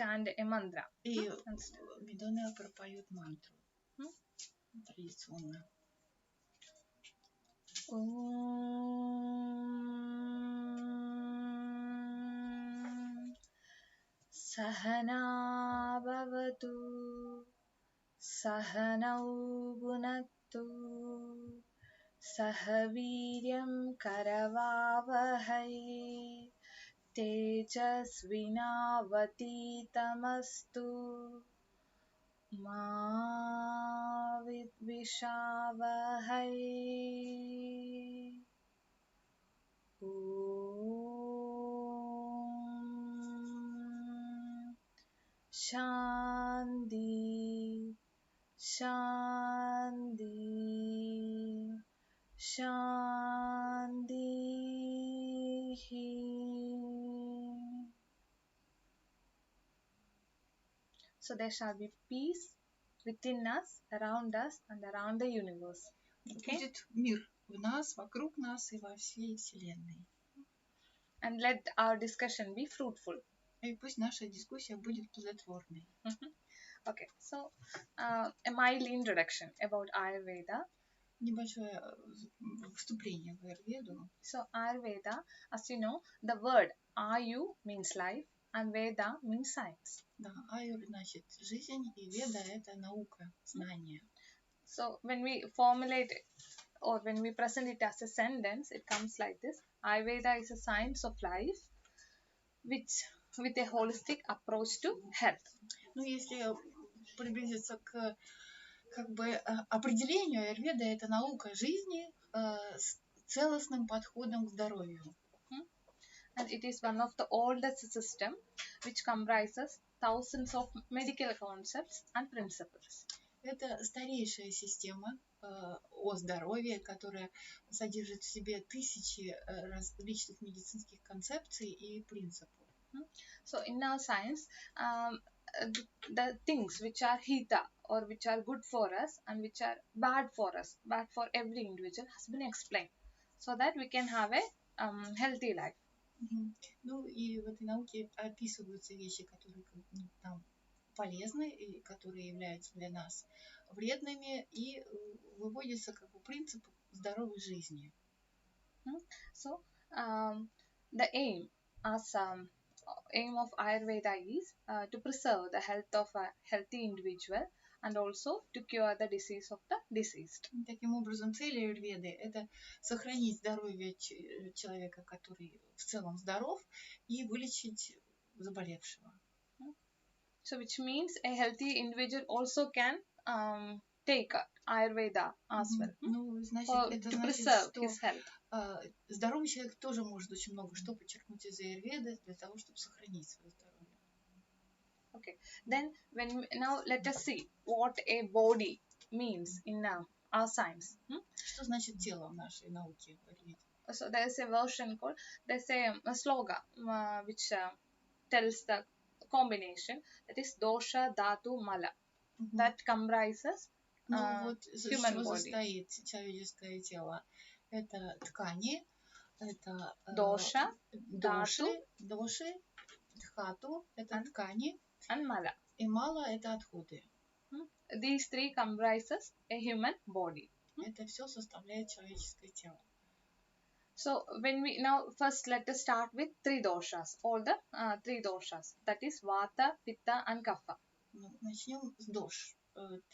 chant a mantra. И Бидоны пропоют мантру традиционно. Sahana bhavatu sahanau bhunaktu sahaviryam karavavahai tejasvinavaditamastu ma vidvishavahai. Shanti, Shanti, Shanti. So there shall be peace within us, around us, and around the universe. Okay? Будет мир в нас, вокруг нас и во всей Вселенной. And let our discussion be fruitful. И пусть наша дискуссия будет плодотворной. Okay, so a mild introduction about Ayurveda. Небольшое вступление в Аюрведу. So Ayurveda, as you know, the word Ayu means life and Veda means science. Да, Аюр значит жизнь, и Веда это наука, знание. So when we formulate or when we present it as a sentence, it comes like this: Ayurveda is a science of life, which with a holistic approach to health. Ну, если приблизиться к определению, Аюрведа это наука жизни с целостным подходом к здоровью. And it is one of the oldest system which comprises thousands of medical concepts and principles. Это старейшая система о здоровье, которая содержит в себе тысячи различных медицинских концепций и принципов. So in our science, the things which are hita or which are good for us and which are bad for us, bad for every individual, has been explained so that we can have a healthy life. Ну и в этой науке описываются вещи, которые нам полезны и которые являются для нас вредными, и выводится как бы принцип здоровой жизни. So the aim of Ayurveda is to preserve the health of a healthy individual and also to cure the disease of the deceased. Таким образом, цель Аюрведы – это сохранить здоровье человека, который в целом здоров, и вылечить заболевшего. So which means a healthy individual also can take Ayurveda as well. Ну, значит, это to значит, preserve что his health. Здоровый человек тоже может очень много что подчеркнуть из Аюрведы для того, чтобы сохранить свое здоровье. Okay, then now let us see what a body means in our science. Что значит тело в нашей науке? So there is a version called, there's a sloga which tells the combination, that is dosha, dhatu, mala. That comprises вот human из чего body. состоит человеческое тело? Это ткани, это Dosha, доши, дхату, это ткани, and mala. И мала это отходы. These three comprises a human body. Это все составляет человеческое тело. So when we now first let us start with three doshas, all the three doshas, that is vata, pitta and kapha. Начнем с дош.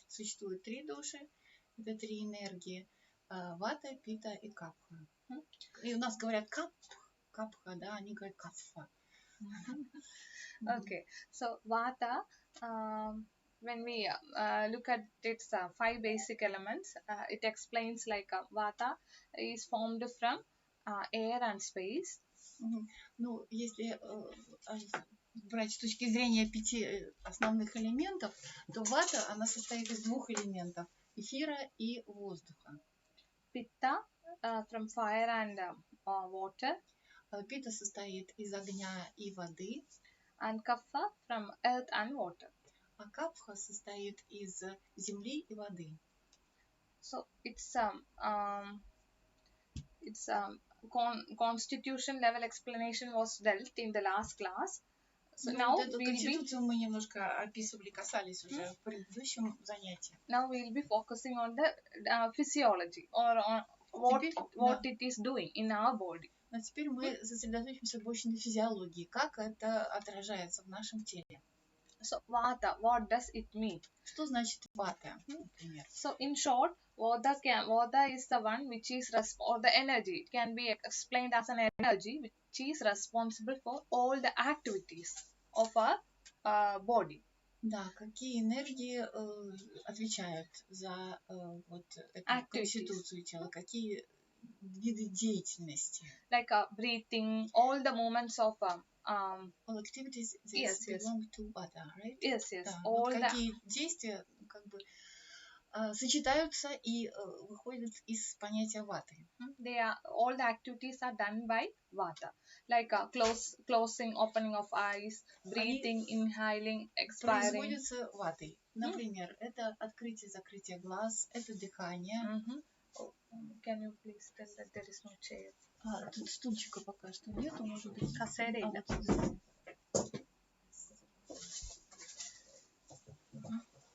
Существует три доши, это три энергии: вата, пита и капха. И у нас говорят капха, да, они говорят капха. Okay, so vata, when we look at its five basic elements, it explains like vata is formed from air and space. Ну, если брать с точки зрения 5 основных элементов, то вата, она состоит из 2 элементов: эфира и воздуха. Pitta from fire and water. Пита состоит из огня и воды. And kapha from earth and water. А капха состоит из земли и воды. So it's constitution level explanation was dealt in the last class. So Ну, now вот эту we'll be конституцию мы немножко описывали, касались уже в предыдущем занятии. focusing on the physiology or on what Теперь, it is doing in our body. Но теперь мы сосредоточимся больше на физиологии, как это отражается в нашем теле. So vata, what does it mean? Что значит вата, например? So in short, vata is the one which is or the energy. It can be explained as an energy which is responsible for all the activities of our body. Да, какие энергии отвечают за вот эту конституцию тела, какие виды деятельности. Like breathing, all the movements of all activities belong to vata, right? Yes. Да, All вот какие действия как бы сочетаются и выходят из понятия ваты. All the activities are done by vata, like closing, opening of eyes, breathing, inhaling, expiring. Производятся ватой. Например, это открытие, закрытие глаз, это дыхание. Can you please tell that there is no chair? Тут стульчика пока что нету, может быть.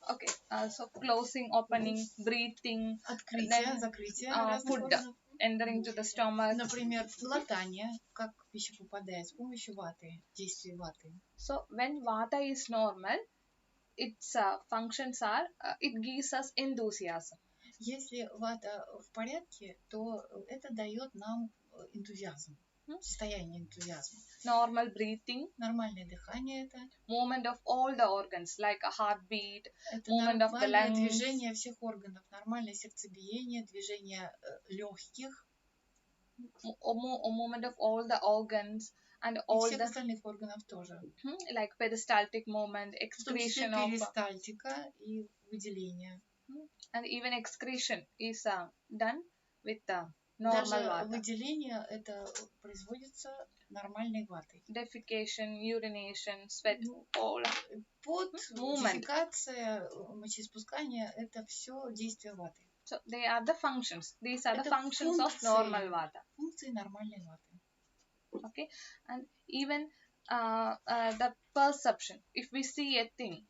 Okay, so closing, opening, breathing, открытие, закрытие food entering to the stomach. Например, глотание, как пища попадает с помощью ваты, действия ваты. So when vata is normal, its functions are, it gives us enthusiasm. Если вата в порядке, то это дает нам энтузиазм, состояние энтузиазма. Normal breathing, нормальное дыхание это. Movement of all the organs, like a heartbeat, это movement of the lungs. Движение всех органов, нормальное сердцебиение, движение легких. Movement of all the organs and all всех остальных органов тоже. Like peristaltic movement, excretion of перистальтика и выделение. And even excretion is done with normal vata. Выделение это производится нормальной ватой. Defecation, urination, sweat, all. Пот, дефекация, мочеиспускание это все действия ваты. So they are the functions. These are the functions of normal vata. Функции нормальной ваты. Okay, and even the perception. If we see a thing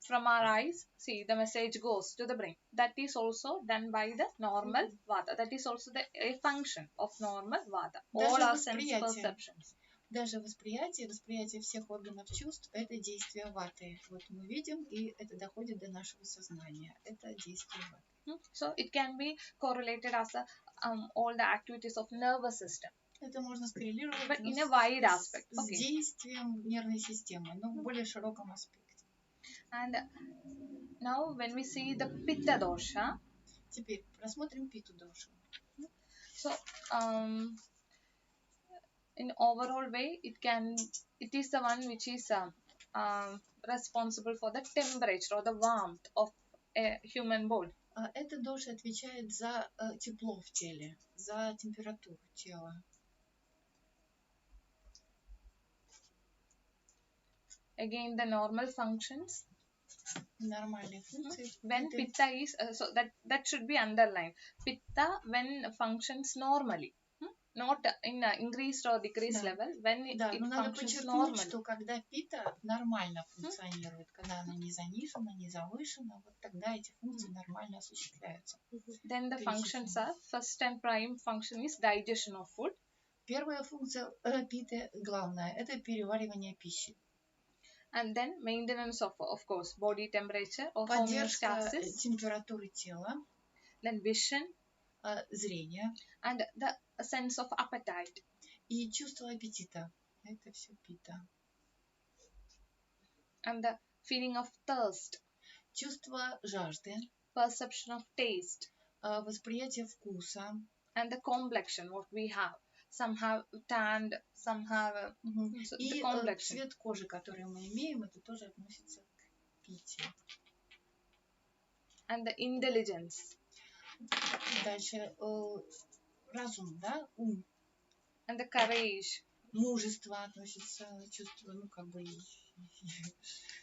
from our eyes, see the message goes to the brain. That is also done by the normal vata. That is also a function of normal vata. All our sense perceptions. Даже восприятие всех органов чувств – это действие ваты. Вот мы видим, и это доходит до нашего сознания. Это действие ваты. So it can be correlated as all the activities of nervous system. Это можно скоррелировать But in a wide aspect. с действием нервной системы, но в более широком аспекте. And now when we see the pitta dosha, теперь просмотрим питу дошу. So in overall way, it is the one which is responsible for the temperature or the warmth of a human body. Эта доша отвечает за тепло в теле, за температуру тела. Again, the normal functions. Нормальные функции. When pitta is so that should be underlined. Pitta when functions normally, not in increased or decreased level. When it functions normally. Что когда пита нормально функционирует, когда она не занижена, не завышена, вот тогда эти функции нормально осуществляются. Then the functions are first and prime function is digestion of food. Первая функция питы главная это переваривание пищи. And then maintenance of course body temperature or homeostasis, температуры тела, then vision, зрение, and the sense of appetite, и чувство аппетита. Это все пита. And the feeling of thirst, чувство жажды, perception of taste, восприятие вкуса, and the complexion what we have. Some have tanned, some have и цвет кожи, который мы имеем, это тоже относится к пите. And the intelligence. Дальше разум, да, ум. And the courage. Мужество относится к чувству, ну как бы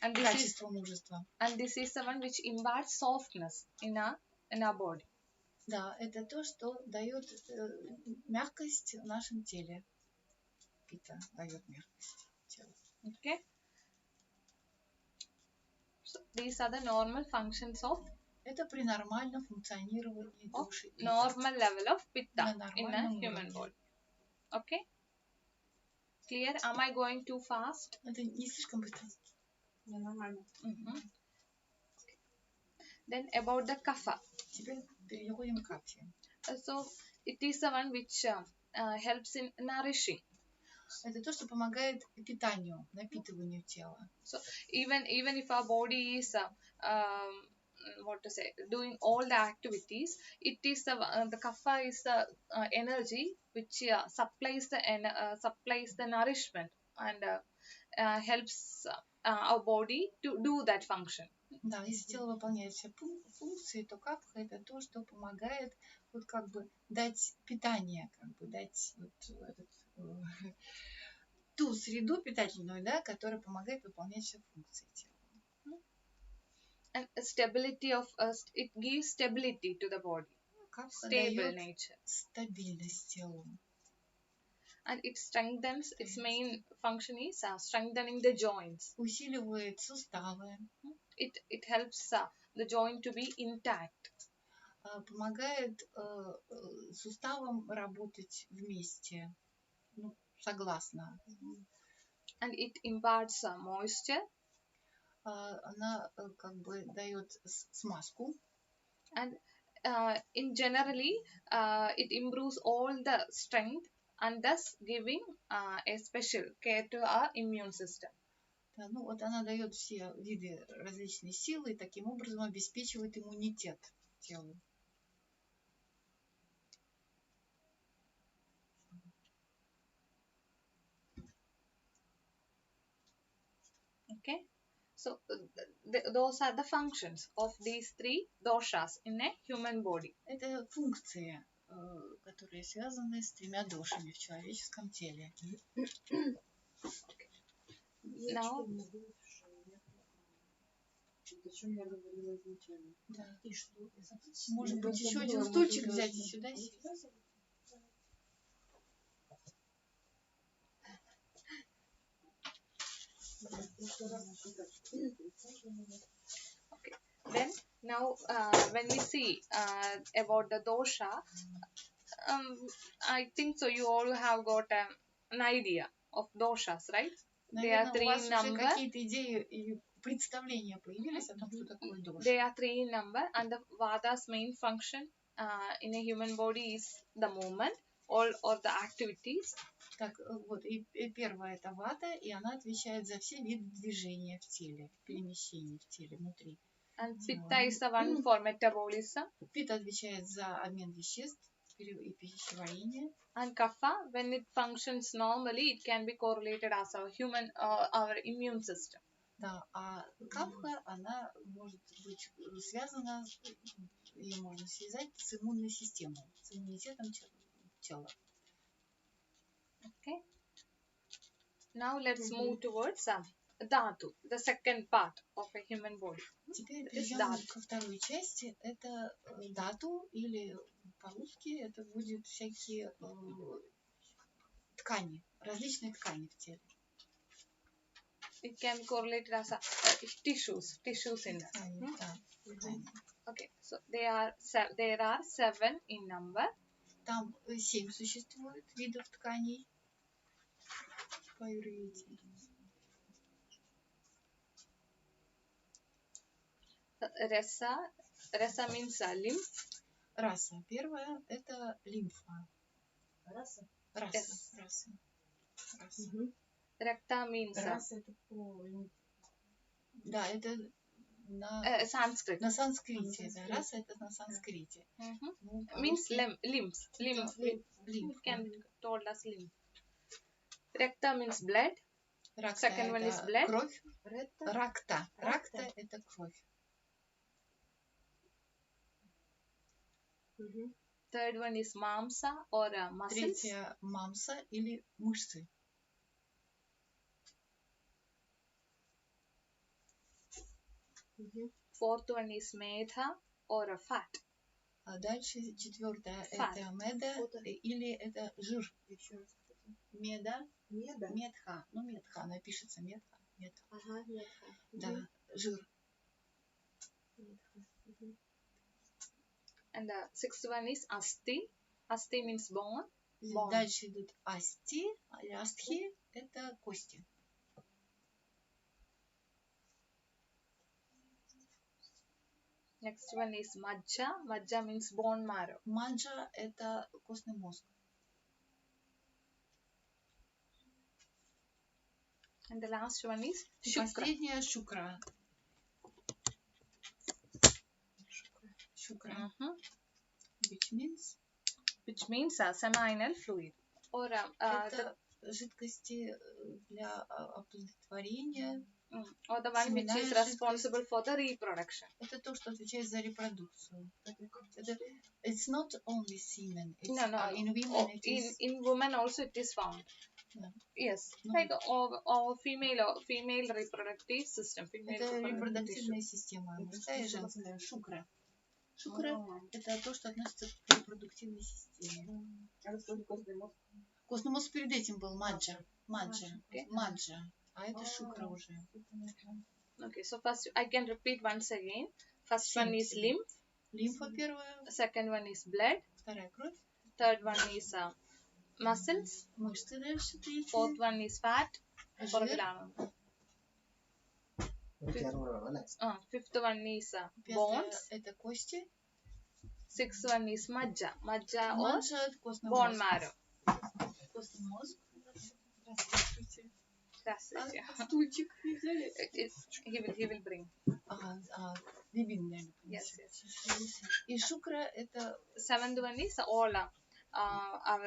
and качество мужества. And this is the one which imparts softness in our body. Да, это то, что дает мягкость в нашем теле. Пита дает мягкость. Okay. So these are the normal functions of Это при нормальном функционировании души. normal level of pitta На in a нормальном human уровне. body. Okay. Clear? Am I going too fast? Это не слишком быстро. Нормально. Then about the kapha. Теперь переходим к капхе. So it is the one which helps in nourishing. Это то, что помогает питанию, напитыванию тела. So even if our body is doing all the activities, it is the kapha is the energy which supplies the nourishment and helps our body to do that function. Да, если тело выполняет все функции, то капха это то, что помогает вот как бы дать питание, как бы дать вот ту среду питательную, да, которая помогает выполнять все функции тела. And stability of it gives stability to the body. Капха Stable дает nature. стабильность телу. And it strengthens, its main function is strengthening the joints. Усиливает суставы. It helps the joint to be intact. Помогает суставам работать вместе, ну, согласно. And it imparts moisture. Она как бы дает смазку. And in generally, it improves all the strength and thus giving a special care to our immune system. Да, ну вот она дает все виды различной силы и таким образом обеспечивает иммунитет телу. Okay, so those are the functions of these three doshas in a human body. Это функции, которые связаны с тремя дошами в человеческом теле. Now, о чем я говорила изначально. Да. И что? Может быть, еще один стульчик взять и сюда сесть. okay. Then now when we see about the dosha, I think so you all have got an idea of doshas, right? They are Наверное, у three вас in уже number. какие-то идеи и представления появились о том, что такое доша. They are three in number, and the vada's main function in a human body is the movement, all or the activities. Так, вот, и первая это вата, и она отвечает за все виды движения в теле, перемещений в теле внутри. And pitta is the one for metabolism. Пита отвечает за обмен веществ и пищеварение. And kapha, when it functions normally, it can be correlated as our immune system. Да, а капха, она может быть связана, ее можно связать с иммунной системой, с иммунитетом тела. Okay. Now let's move towards dhatu, the second part of a human body. Теперь перейдем ко второй части. Это дату, или по-русски это будет всякие ткани, различные ткани в теле. It can be correlated as tissues in that. Ткани. Okay, so there are 7 in number. Там 7 существует видов тканей по Аюрведе. Rasa means lymph. Раса. Первая это лимфа. Раса? Yes. Раса. Rakta means Раса это по... Да, это на Sanskrit. на санскрите. Да. Раса это на санскрите. Ну, Means lymph. Lymph. Can be told as lymph. Rakta means blood. Ракта Second one is это blood. кровь. Ретта? Ракта. Ракта это кровь. Third one is mamsa or muscles. Третья мамса или мышцы. Fourth one is medha or fat. А дальше четвертая Fat. это меда или это жир. меда, Меда. медха. Ну, медха, она пишется медха. Медха. Ага, медха. Да, жир. Медха. Мгм. And the sixth one is asti. Asti means bone. Bone. Дальше идут асти, или астхи, это кости. Next one is majja. Majja means bone marrow. Маджа, это костный мозг. And the last one is И shukra. последняя шукра. Шукра. Which means seminal fluid. Or Это жидкости для оплодотворения. or the one which is Семинare responsible for the reproduction. Это то, что отвечает за репродукцию. It's not only semen. It's, No. in women it is. In women also it is found. Yeah. Yes, No. like female reproductive system. Female Это reproductive репродуктивная tissue. система, мужская и женская. Шукра. Шукра – это то, что относится к репродуктивной системе. А это что, костный мозг? Костный мозг перед этим был маджа. Okay. Маджа. А это шукра уже. Okay, so first I can repeat once again. First one is lymph. Лимфа первая, Second one is blood. вторая кровь, Third one is muscles. мышцы дальше, третья, Fourth one is fat. жир, Fifth one is пятая bones. это кости, Sixth one is majja. Majja or маджа это костный bone мозг. marrow. Костный мозг. That's it. Yeah. Стульчик не взяли? He will bring. Ага, бибин, наверное. Yes. И шукра это Seventh one is all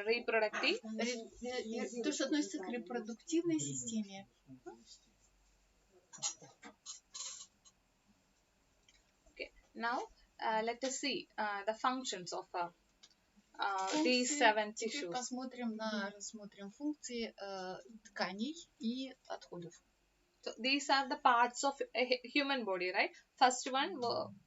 reproductive. то, что относится к репродуктивной системе. Okay. Now let us see the functions of these seven Теперь tissues. рассмотрим функции тканей и отходов. So these are the parts of a human body, right? First one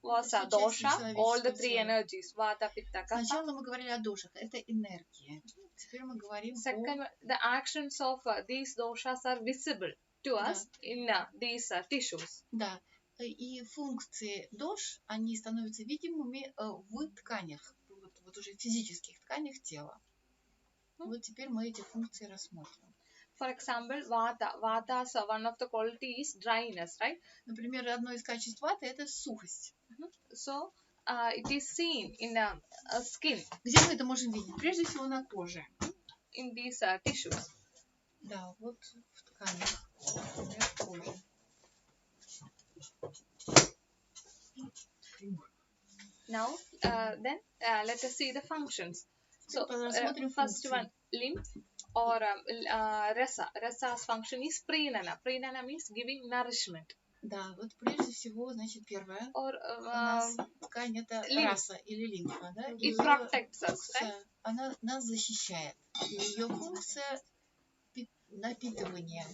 was dosha, all the three energies, vata, pitta, kapha. Сначала мы говорили о дошах, это энергия. Теперь мы говорим Second, the actions of these doshas are visible to us in these tissues. Да, и функции дош, они становятся видимыми в тканях, вот уже физических тканях тела. Вот теперь мы эти функции рассмотрим. For example, vata. Vata's one of the quality is dryness, right? Например, одно из качеств ваты – это сухость. So it is seen in skin, Где мы это можем видеть? Прежде всего на коже. in these tissues. Да, вот в тканях, например, в коже. Now, then let us see the functions. So, Рассмотрим first функции. one, lymph or rasa. Rasa's function is prenana. Prenana means giving nourishment. Да, вот прежде всего, значит, первое. Or У нас ткань это lymph. раса или лимфа, да? It Её protects us, функция, right? она нас защищает. Ее функция напитывание.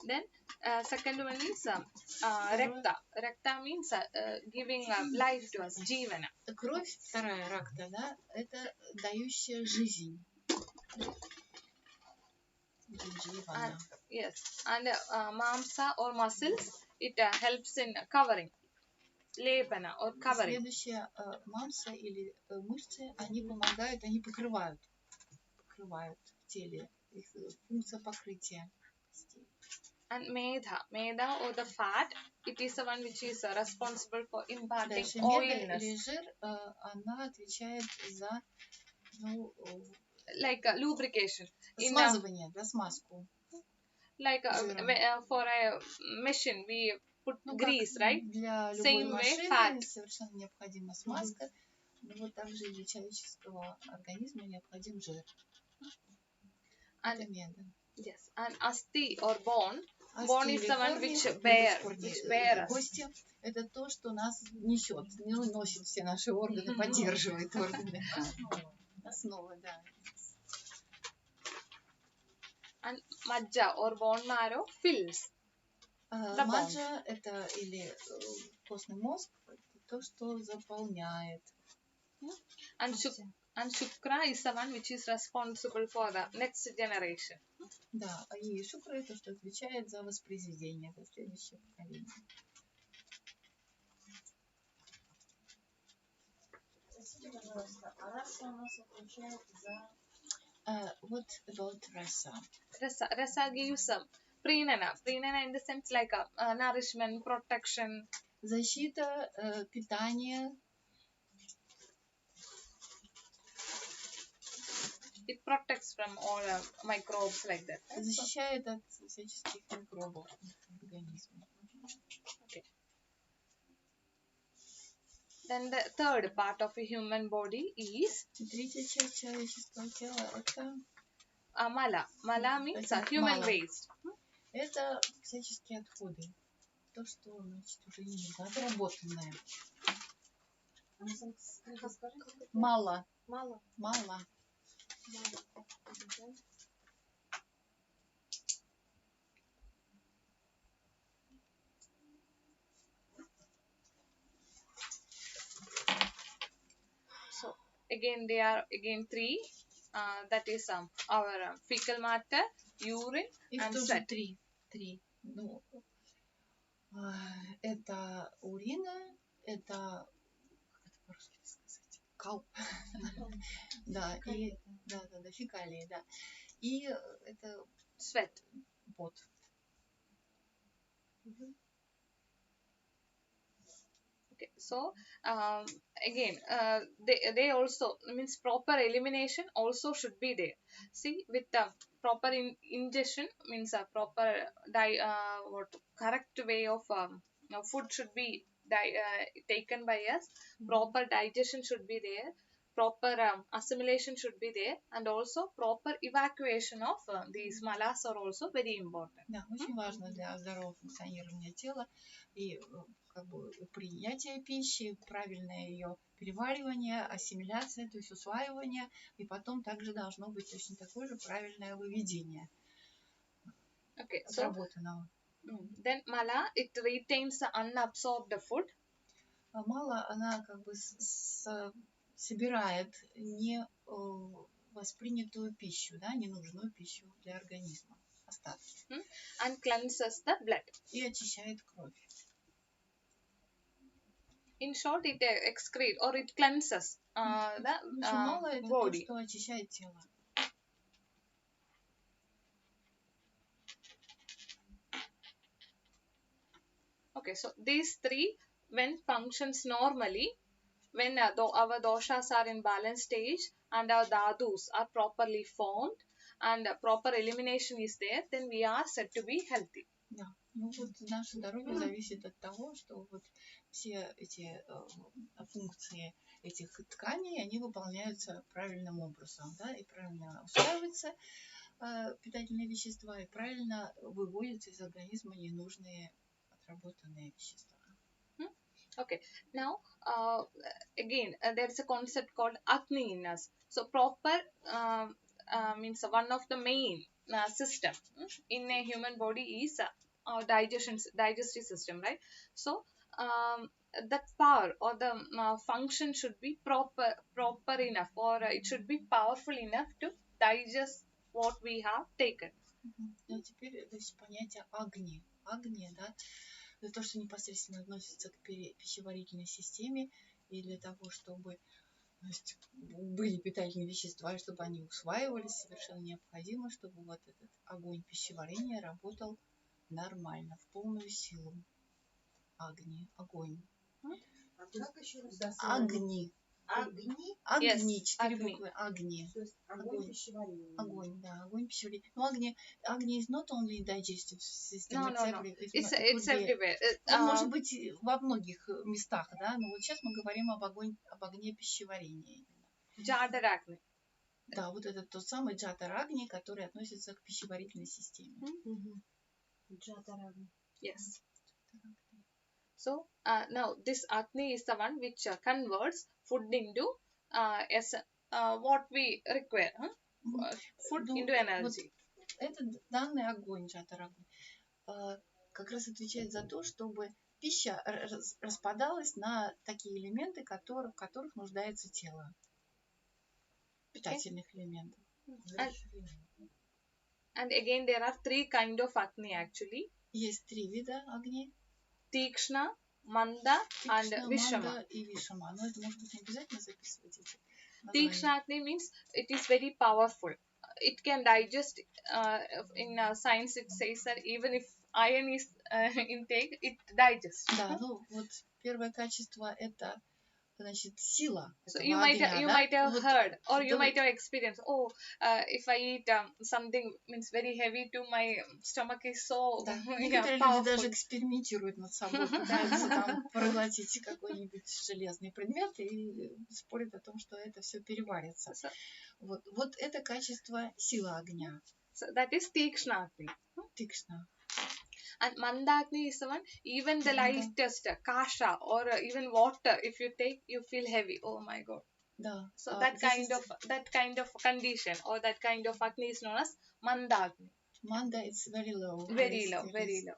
Then, second one is recta. Recta means giving life to us, jivana. Кровь, вторая ракта, да, это дающая жизнь. And, yes, and mamsa or muscles, it helps in covering. Lepana or covering. Следующая мамса или мышцы, они помогают, они покрывают в теле. Их функция покрытия. And medha or the fat, it is the one which is responsible for imparting Дальше меда oiliness. или жир, она отвечает за Like lubrication. смазывание, да, смазку. Like for a machine, we put grease, right? Для любой Same way, машины fat. совершенно необходима смазка, но вот также и для человеческого организма необходим жир. Это меда. Yes, and asti or bone. Асти Bone is или the one корни, which bear us. Кости – это то, что нас несет, носит все наши органы, поддерживает органы. Основа, да. And majja or bone marrow fills. Маджа – это или костный мозг, это то, что заполняет. And And Shukra is the one which is responsible for the next generation. Да, и шукра это, что отвечает за воспроизведение, за следующее поколение. Простите, пожалуйста, а раса у нас отвечает за... What about rasa? Rasa gives prenana. Prenana in the sense like nourishment, protection. Защита, питание. It protects from all microbes like that. Right? Защищает от всяческих микробов в организме. Okay. Then the third part of a human body is Третья часть человеческого тела это mala. Mala means human Mala. waste. Это всяческие отходы. То, что, значит, уже не нужно, отработанное. Мало. Мало. Мало. So again they are three. That is our fecal matter, urine Их and тоже sweat. три. Ну, это урина, это, как это по-русски сказать, кал. Да, и да, фекалии, да. И это Sweat. пот. Okay, so again they also means proper elimination also should be there. See, with the proper ingestion means a proper correct way of food should be taken by us. Proper digestion should be there. Proper assimilation should be there, and also proper evacuation of these malas are also very important. Да, очень важно для здорового функционирования тела и как бы принятие пищи, правильное ее переваривание, ассимиляция, то есть усваивание, и потом также должно быть точно такое же правильное выведение Okay, so отработанного. then mala, it retains the unabsorbed food. А мало она как бы собирает не воспринятую пищу, да, ненужную пищу для организма, остатки. And cleanses the blood. И очищает кровь. In short, it excretes or it cleanses the Мало это то, body. что очищает тело. Okay, so these three, when functions normally, when our doshas are in balanced stage and our dhadus are properly formed and proper elimination is there, then we are said to be healthy. Да. Ну вот наше здоровье зависит от того, что вот все эти функции этих тканей, они выполняются правильным образом, да, и правильно усваиваются питательные вещества, и правильно выводятся из организма ненужные отработанные вещества. Okay, now again there is a concept called Agni in us. So proper means one of the main system in a human body is our digestive system, right? So that power or the function should be proper enough, or it should be powerful enough to digest what we have taken. Ну, теперь то есть, понятие агни. Агни, да, это то, что непосредственно относится к пищеварительной системе, и для того, чтобы то есть, были питательные вещества, и чтобы они усваивались, совершенно необходимо, чтобы вот этот огонь пищеварения работал нормально, в полную силу. Агни, огонь. А как еще раз? Агни. Агни? Агни, Yes, 4 Агни. буквы. Агни. То есть огонь пищеварения. Огонь, да, огонь пищеварения. Но Агни is not only digestive system. No, it's everywhere. Он может быть во многих местах, да, но вот сейчас мы говорим об огне пищеварения. Jadaragni. Да, вот это тот самый джатарагни, который относится к пищеварительной системе. Джатарагни. Yes. So now this Agni is the one which converts food into what we require. Food into energy. Вот этот данный огонь, джатарагни, как раз отвечает за то, чтобы пища распадалась на такие элементы, в которых нуждается тело. питательных элементов. And again there are three kind of Agni actually. Есть 3 вида огней. Tikshna, Manda and Тикшна, Vishama. Манда и Вишама. Но это, может быть, не обязательно записывать эти Tikshna названия. Agni means it is very powerful. It can digest, in science it says that even if iron is intake, it digests. Да, ну вот первое качество это, значит, сила So этого you огня, да? might have Вот heard or you да, might have experienced, if I eat something means very heavy to my stomach is so да. yeah, Некоторые люди powerful. даже экспериментируют над собой, пытаются там проглотить какой-нибудь железный предмет и спорят о том, что это все переварится. Вот это качество сила огня. So that is Tikshna Agni. Тикшна. And Mandagni is the one, even the lightest kasha or even water, if you take, you feel heavy. Oh my God. Да. So that kind of condition or that kind of Agni is known as Mandagni. Манда it's very low. Very low, very low.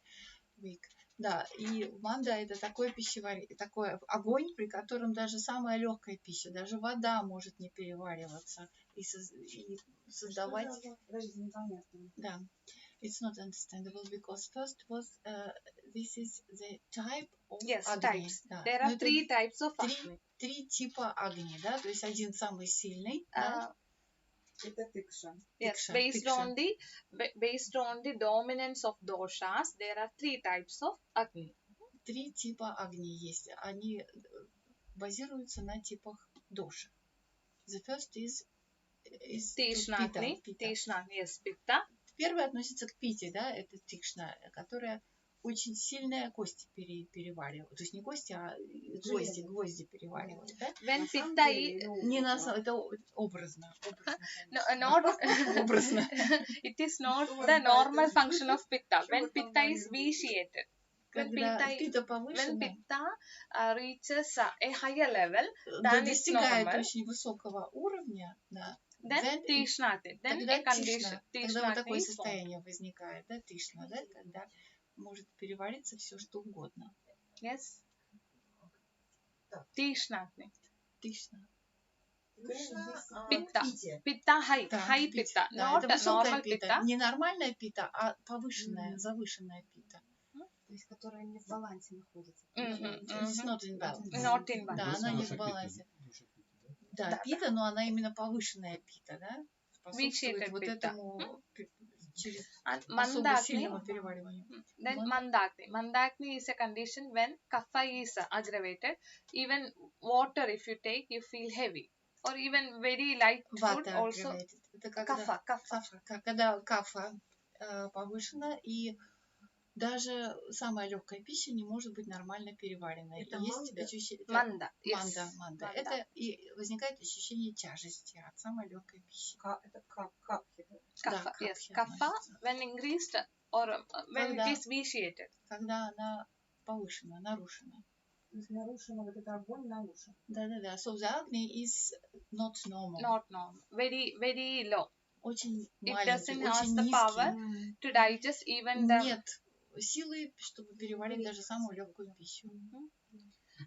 Weak. Да, и манда это такой такой огонь, при котором даже самая легкая пища, даже вода может не перевариваться и создавать. Да. It's not understandable because first was this is the type of Agni. Types. Да. There are 3 types of Agni. 3 типа Агни, да, то есть один самый сильный. Да? Это Тикша. Yes, based on the dominance of doshas, there are 3 types of Agni. 3 типа Агни есть. Они базируются на типах доши. The first is Tishna Agni. Tishna, yes, Pitta. Первое относится к пите, да, это тикшна, которая очень сильная кости переваривает. То есть не кости, а гвозди переваривают. Да? When Pitta is... Не на самом это образно. Образно. It is not the normal function of Pitta. When Pitta is vitiated. When Pitta reaches a higher level than its достигает normal, очень высокого уровня, да, then Tishna, then a condition. Тогда вот такое состояние возникает, да, тишна, да, когда может перевариться все, что угодно. Yes. Tishna. Тишна. Pitta high. High Pitta. Not это высокая normal пита. Не нормальная пита, а повышенная, завышенная пита. То есть, которая не в балансе находится. It's not in balance. Not in balance. Да, она не в балансе. Да, пита, но она именно повышенная пита, да? Способствует вот этому через особо сильному перевариванию. Then Mandagni. Mandagni is a condition when kapha is aggravated. Even water, if you take, you feel heavy. Or even very light food also. Это когда кафа повышена, и даже самая легкая пища не может быть нормально переварена. Это манда. Манда. Это и возникает ощущение тяжести от самой легкой пищи. Это капха. Kapha, when increased or when it is vitiated. Когда она повышена, нарушена. То есть нарушена вот эта огонь нарушена. Да. So the Agni is not normal. Not normal. Very, very low. Очень It маленький, doesn't have очень the power низкий. to digest even the... Нет силы, чтобы переварить даже самую легкую пищу.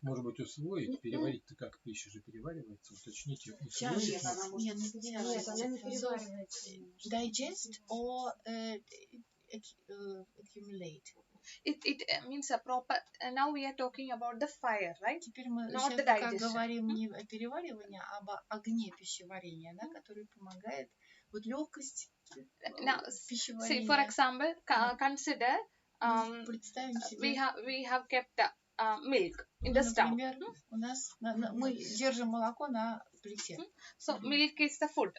Может быть, усвоить, переварить-то как пища же переваривается, уточните, усвоить. Нет, она не переваривается. Digest or accumulate. It means a proper... now we are talking about the fire, right? Теперь мы Not сейчас the пока digestion. говорим не о переваривании, а об огне пищеварения, да, который помогает вот легкость пищеварения. See, for example, consider представим себе, we have kept milk in the stove. Например, у нас мы держим молоко на плите. So milk is the food.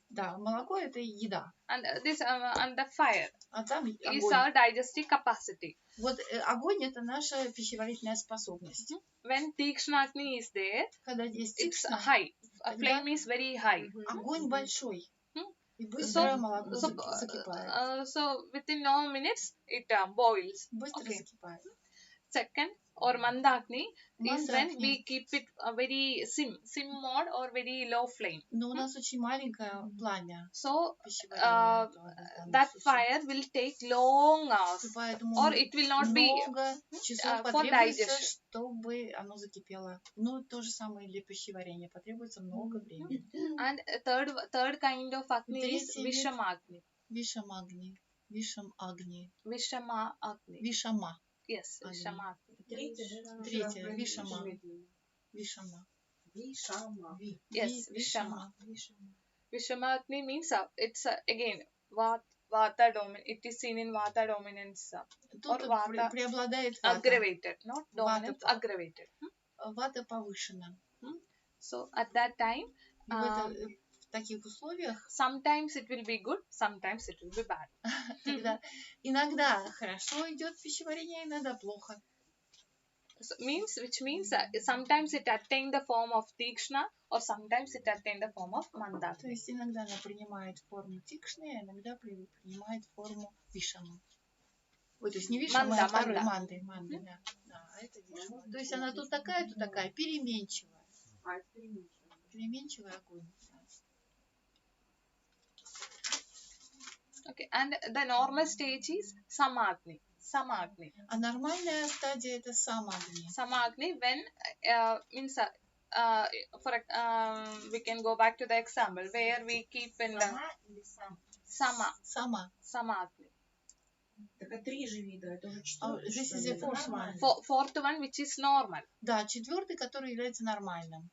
Да, молоко это еда. And this and the fire А там is огонь. our digestive capacity. Вот огонь это наша пищеварительная способность. When Tikshna Agni is there, Когда есть it's тикшна, high. Flame is very high. огонь большой. И быстро молоко закипает. So within no minutes it boils. Быстро Okay. закипает. Second, or Mandakni, is when Мандакни. we keep it a very sim mode or very low flame. Но у нас очень маленькое пламя So пищеварения. этого в данном that случае. fire will take long hours, И поэтому or it will not be много часов for потребуется, digestion. чтобы оно закипело. Ну, то же самое и для пищеварения. Потребуется много времени. And third kind of Agni is Третий вид Vishamagni. Вишамагни. Вишамагни. Vishama Agni. Вишама. Yes, Agni. Vishama Agni. Третье. Вишама. Вишама. Yes, Вишама. Vishama Agni means it's again Vata dominant. It is seen in Vata dominance or Тут Vata преобладает вата. aggravated, not dominance, Vata. aggravated. Вата повышена. So at that time, И в таких условиях sometimes it will be good, sometimes it will be bad. тогда иногда хорошо идет пищеварение, иногда плохо. So which means sometimes it attain the form of Tikshna or sometimes it attain the form of То Mandakni. есть иногда она принимает форму тикшны, а иногда принимает форму вишамы. Ой, то есть не вишамы, Манда, а второй манда. манды, да. Да, а это вишама. То есть она тут такая, переменчивая. Переменчивый огонь. Okay, and the normal stage is Samagni. Samagni. А нормальная стадия это самагни. Samagni when means we can go back to the example where we keep in the Samagni. Так а 3 же вида, это уже 4. This is the fourth one. Fourth one which is normal. Да, четвертый, который является нормальным.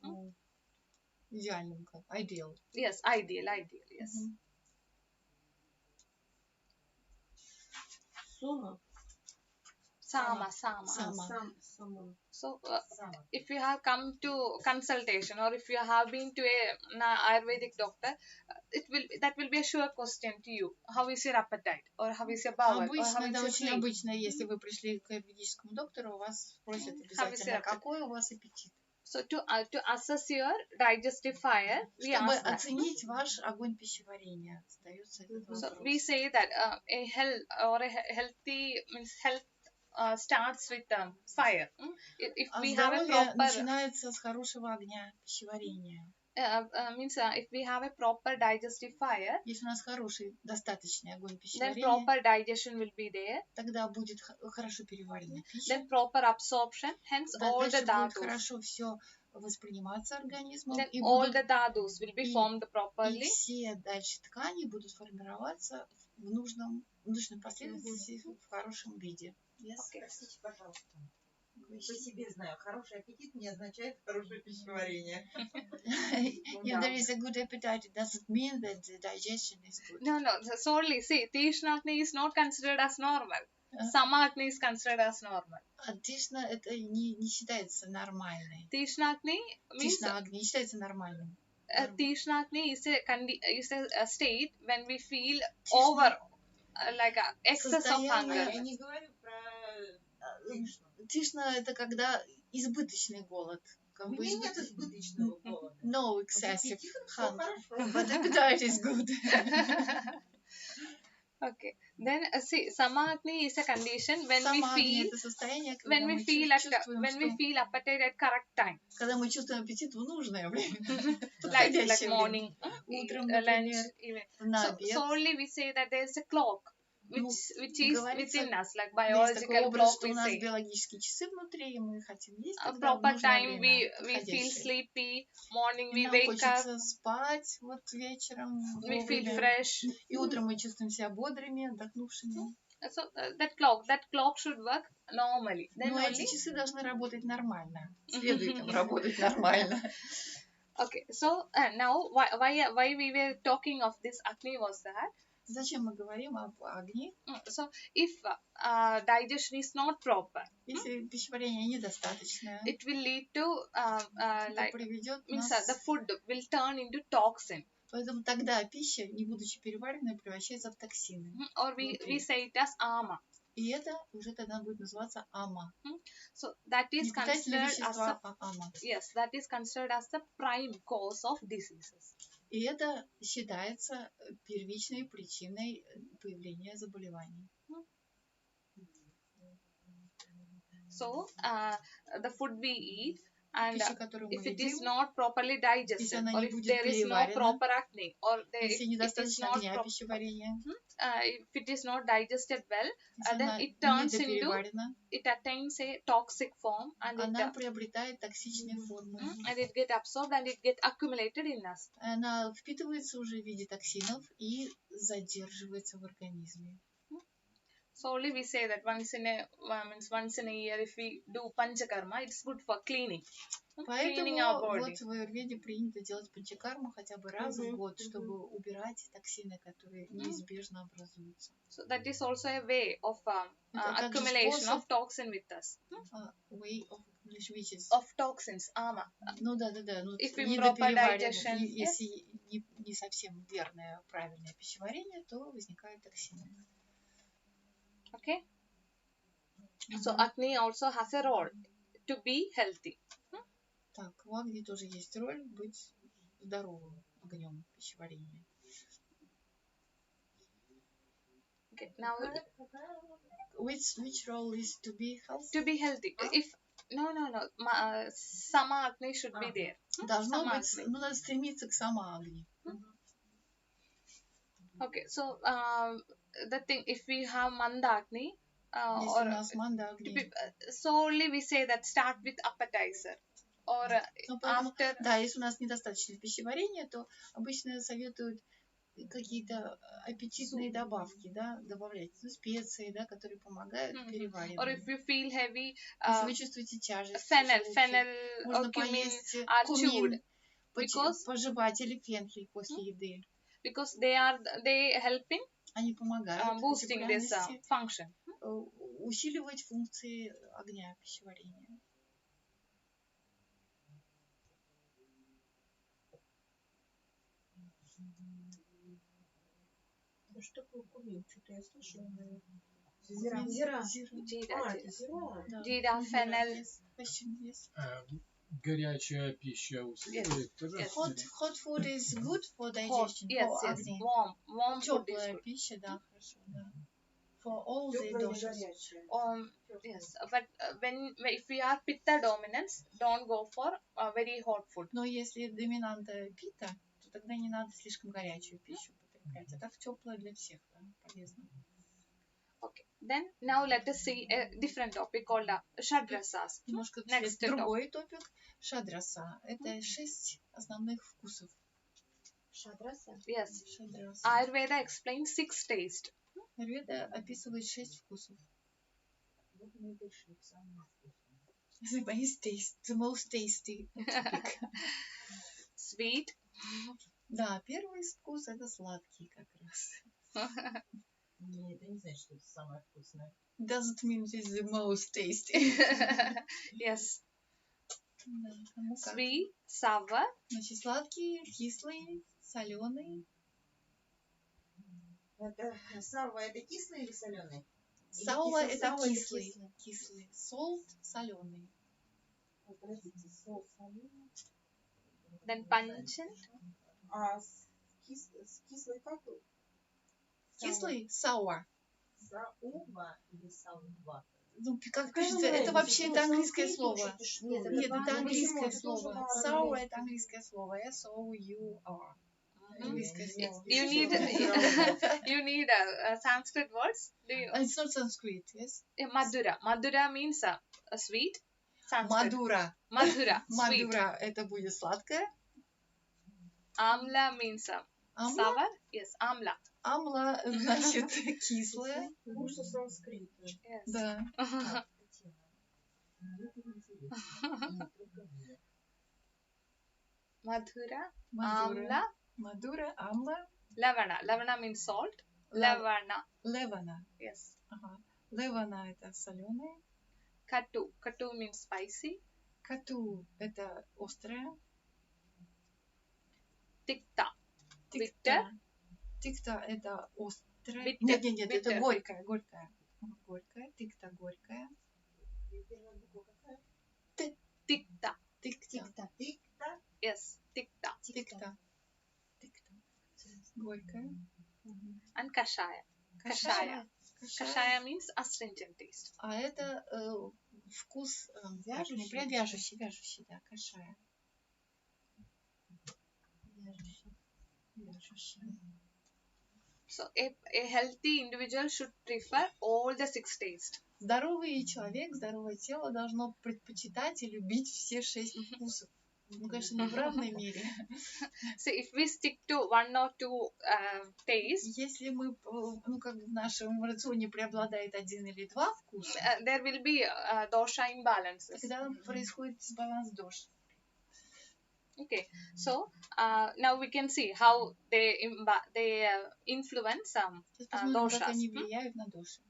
Идеальным, как ideal. Yes, ideal, yes. Sama. So if you have come to consultation or if you have been to an Ayurvedic doctor, that will be a sure question to you. How is your appetite or how is your bowel or how Обычно, is да, your очень sleep? обычно, если вы пришли к аюрведическому доктору, вас спросят обязательно, какой у вас аппетит. So to assess your digestive fire, we Чтобы ask that. оценить ваш огонь пищеварения, задается этот So вопрос. we say that a healthy means health starts with fire. If А we have a здоровье proper начинается с хорошего огня пищеварения. means if we have a proper digestive fire, Если у нас хороший, достаточный огонь then пищеварения, proper digestion will be there. тогда будет хорошо переваренная пища. Then proper absorption, hence all the Дальше будет dhatus. хорошо все восприниматься организмом. Then И all будут the dhatus will be и- formed И properly. все дальше ткани будут формироваться в нужной последовательности, в хорошем виде. Простите, пожалуйста. По себе знаю, хороший аппетит не означает хорошее пищеварение. If there is a good appetite, it doesn't mean that the digestion is good. No, solely see, Tishnagni is not considered as normal. Samagni is considered as normal. А тишна это не считается нормальной. Tishnagni means Тишна огни не считается нормальным. Tishnagni is a state when we feel Tishna- over like a excess of Состояние- hunger. Я не говорю про Тишну. Тишна это когда избыточный голод. У меня нет избыточного голода. No С excessive аппетитом всё hunger. хорошо. But appetite is good. Okay. Then see, Samagni is a condition when we Самагни feel это состояние, когда when we мы feel чувствуем, appetite at correct time, когда мы чувствуем аппетит в нужное время. like Подходящее время. morning, Утром, lunch, например, even. на So обед. solely we say that there is a clock Ну, which is говорится, within us, like Есть такой biological образ, clock что we у нас say. биологические часы внутри, и мы хотим есть A тогда в proper нужное time время, we feel подходящее. sleepy, morning И we нам wake up, хочется спать вот вечером, we feel вовремя. fresh. И утром мы чувствуем себя бодрыми, отдохнувшими. So that clock should work normally. Then Но эти only часы должны работать нормально. Следует им работать нормально. okay. So now why we were talking of this Agni was that Зачем мы говорим об огне? so if digestion is not proper, Если пищеварение недостаточное, it will lead to это like приведет means нас... the food will turn into toxin. Поэтому тогда пища, не будучи переваренной, превращается в токсины. Or we say it as ama. И это уже тогда будет называться ама. So that is Не питательные considered as вещества, a а ама. yes, that is considered as the prime cause of diseases. И это считается первичной причиной появления заболеваний. So, the food we eat, and Пища, которую мы if it is едим, not properly digested, если она or не if будет there is no переварена, proper acne, or если if it is недостаточно not огня пищеварения, if it is not digested well, если then она it turns into, недопереварена, it attains a toxic form, and она приобретает токсичные формы. it get absorbed and it get accumulated in us. Она впитывается уже в виде токсинов и задерживается в организме. So only we say that once in a year, if we do panchakarma, it's good for cleaning our Поэтому body. вот в Аюрведе принято делать панчакарму хотя бы раз в год, чтобы убирать токсины, которые неизбежно образуются. So that is also a way of Это также accumulation способ, of toxin with us. way of accumulation, which is, Of toxins, ama. ну да, ну, If improper digestion, если не совсем верное, правильное пищеварение, то возникают токсины. Okay. So Agni also has a role to be healthy. Так, у Агни тоже есть роль быть здоровым огнем пищеварения. Okay. Now, Which role is to be healthy? to be healthy. If no, Sama Agni should be there. Должно Sama быть, Agni. ну, надо стремиться к самоагни. Okay. So the thing, if we have Mandagni, Если or у нас мандагни. solely we say that start with appetizer, or Ну, поэтому, after. да, если у нас недостаточно пищеварения, то обычно советуют какие-то аппетитные добавки, да, добавлять, ну, специи, да, которые помогают Or перевариванию. if you feel heavy, Если вы чувствуете тяжесть, fennel можно or cumin поесть are chewed кумин, because- пожевать или фенхель после еды. because they help in Они помогают boosting this пряности, function. усиливать функции огня пищеварения. Что такое кумин? Что-то я слышала, наверное. Кумин, Зира. Jeera, Это зира. Да. Jeera, fennel. Yes, question, yes. Горячая пища усиливает тоже. Hot food is good for Hot, digestion, yes, for yes, Agni. warm food is Теплая good. пища, да, хорошо, да. For all the Теплая, не doshas. горячая. Yes, but if we are pitta dominance, don't go for very hot food. Но если доминанта пита, то тогда не надо слишком горячую пищу употреблять. А так теплая для всех, да, полезно. Okay. Then now let us see a different topic called Shadrasas. Немножко Next другой топик. Шадраса. Это 6 основных вкусов. Шадраса? Yes. Шадраса. Ayurveda explains 6 tastes. Аюрведа описывает 6 вкусов. Вот мы и пришли к самому вкусному. The most tasty topic. Sweet. Да, первый вкус это сладкий как раз. Нет, это не значит, что это самое вкусное. Doesn't mean it's the most tasty. Yes. Да, кому как. Sweet, sour, Значит, сладкий, кислый, соленый. Это сауа, это кислый или соленый? Сауа это сауа или кислый. Кислый. Солт соленый. Подождите, соус соленый. then pungent, А с кислой как? Кислый сауа. Сауба или сауба? Ну, как пишется, это вообще это английское слово. Нет, это английское слово. Sour это английское слово. S-O-U-R. Английское слово. you need Sanskrit words. Do you? It's not Sanskrit, yes? Madura. Madura means a sweet. Sanskrit. Мадура. Madura. Sweet. Мадура это будет сладкое. Amla means Амла. sour. Yes, amla. Амла значит кислое. Потому что санскрит. Yes. Да. Madhura, Мадура. amla, Мадура, амла. lavana. Lavana means salt. Лав- Lavana. Левана. Yes. Ага. Левана это соленое. Katu. Katu means spicy. Кату это острое. Tikta. Тикта. Тикта это острое. Bitter. Нет, это Bitter. горькое. Горькое. Тикта горькое. Первая буква какая? Tikta. Тикта. Тикта. Yes. Tikta. Тикта. Горькое. And kashaya. Кашая. Kashaya means astringent taste. А это вкус Вяжущий? прям вяжущий, да, кашая. Вяжущий. So a healthy individual should prefer all the 6 tastes. Здоровый человек, здоровое тело должно предпочитать и любить все 6 вкусов. Ну, конечно, не в равной мере. So if we stick to 1 or 2 tastes, Если мы, ну, как в нашем рационе преобладает 1 или 2 вкуса, there will be dosha imbalances. тогда происходит дисбаланс дош. Okay, so now we can see how they influence Сейчас посмотрим, как они doshas. влияют на доши.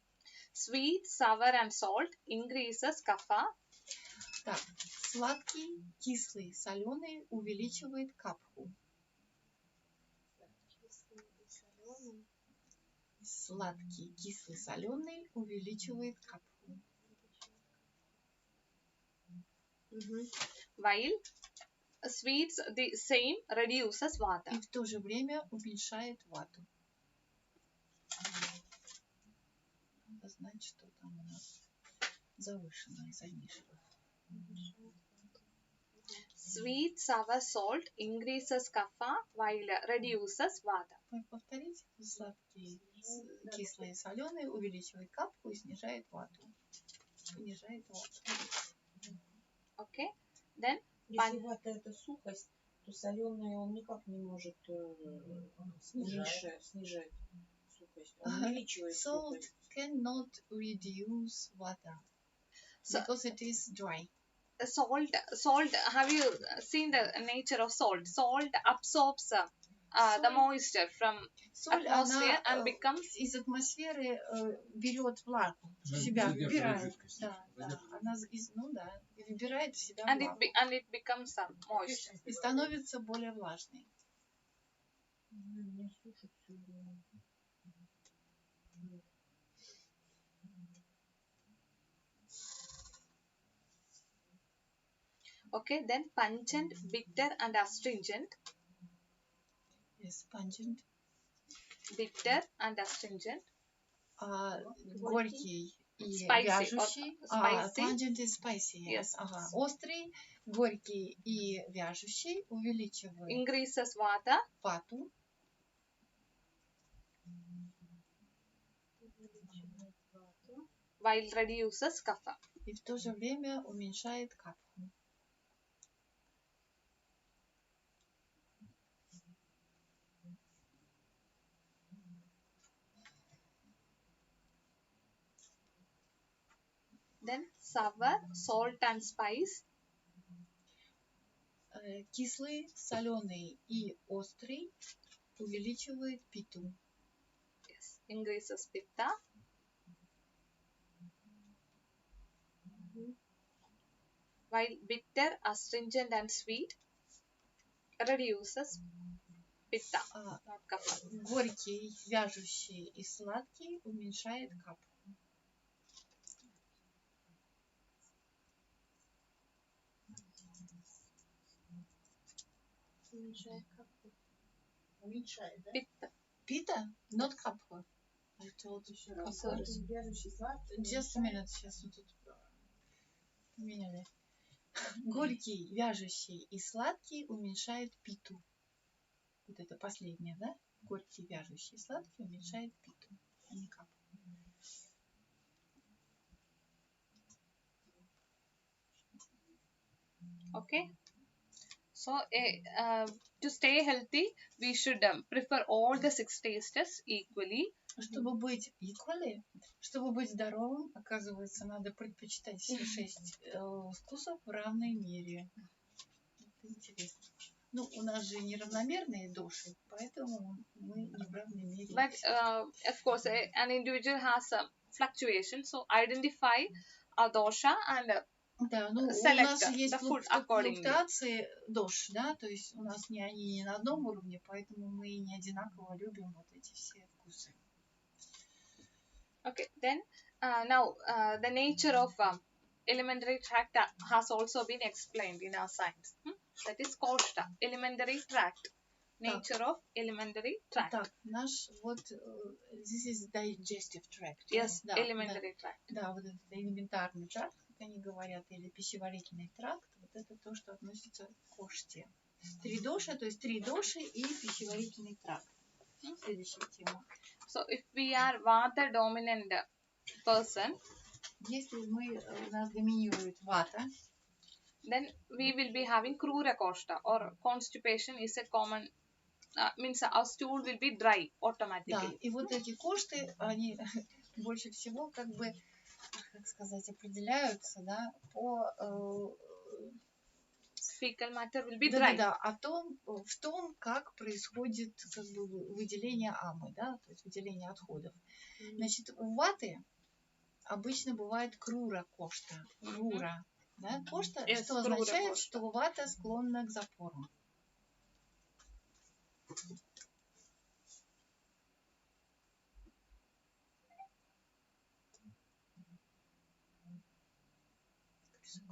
Sweet, sour and salt increases kapha. Так, сладкий, кислый, соленый увеличивает капху. Сладкий, кислый, соленый увеличивает капху. While sweets the same reduces vata. И в то же время уменьшает вату. Надо знать, что там у нас завышено и занижено. Sweet, sour, salt increases kapha while reduces vata. Повторите. Сладкий, кислый, соленый увеличивает капху и снижает вату. Снижает вату. Okay, then Если вата это сухость, то соленое он никак не может снижать сухость. Он увеличивает Salt сухость. cannot reduce water because it is dry. Salt, have you seen the nature of salt? Salt absorbs the moisture from Соль, atmosphere она and becomes из атмосферы берет влагу в Она себя, задерживает выбирает. жидкость. Да, она выбирает в себя and влагу it becomes moisture. и становится более влажной. Меня сушит всё время. Okay, then pungent, bitter and astringent. Yes, pungent. Bitter and astringent. Горький и Spicy вяжущий. or spicy. Pungent и spicy. Yes. Ага. Острый, горький и вяжущий увеличивает Increases vata вату. while reduces kapha. И в то же время уменьшает капху. Then sour, salt and spice. Кислый, соленый и острый увеличивает питу. Yes, increases pitta. While bitter, astringent and sweet reduces pitta, not kapha. Горький, вяжущий и сладкий уменьшает капху. Уменьшает, да? Pitta. Пита? Not капху. I told you. Еще раз. Sorry. Вяжущий сладкий. Just a minute, сейчас мы тут поменяли. Горький, вяжущий и сладкий уменьшает питу. Вот это последнее, да? Горький, вяжущий и сладкий уменьшает питу, а не капху. Okay. So to stay healthy, we should prefer all the 6 tastes equally. Чтобы быть equally, чтобы быть здоровым, оказывается, надо предпочитать все 6 вкусов в равной мере. Это интересно. Ну, у нас же неравномерные доши, поэтому мы не в равной мере. But of course, an individual has a fluctuation. So identify a dosha and Да, ну, select у нас же есть the food accordingly. флуктуации дош, да, то есть у нас они не на одном уровне, поэтому мы не одинаково любим вот эти все вкусы. Okay, then now the nature of alimentary tract has also been explained in our science. That is koshta, alimentary tract. Nature of alimentary tract. Так, наш вот, this is digestive tract. Yes, да, alimentary tract. Да, вот этот элементарный тракт как они говорят, или пищеварительный тракт, вот это то, что относится к коште. Тридоша, то есть три доши и пищеварительный тракт. Следующая тема. So if we are vata dominant person, Если у нас доминирует вата, then we will be having krura koshta, or constipation is a common, means our stool will be dry да, automatically. и вот эти кошты, они больше всего, как бы, как сказать, определяются, да, по Fecal matter will be dry. да, в том, как происходит как бы выделение амы, да, то есть выделение отходов. Значит, у ваты обычно бывает крура кошта, крура, да, кошта, Yes, что крура означает, кошта. что вата склонна к запору.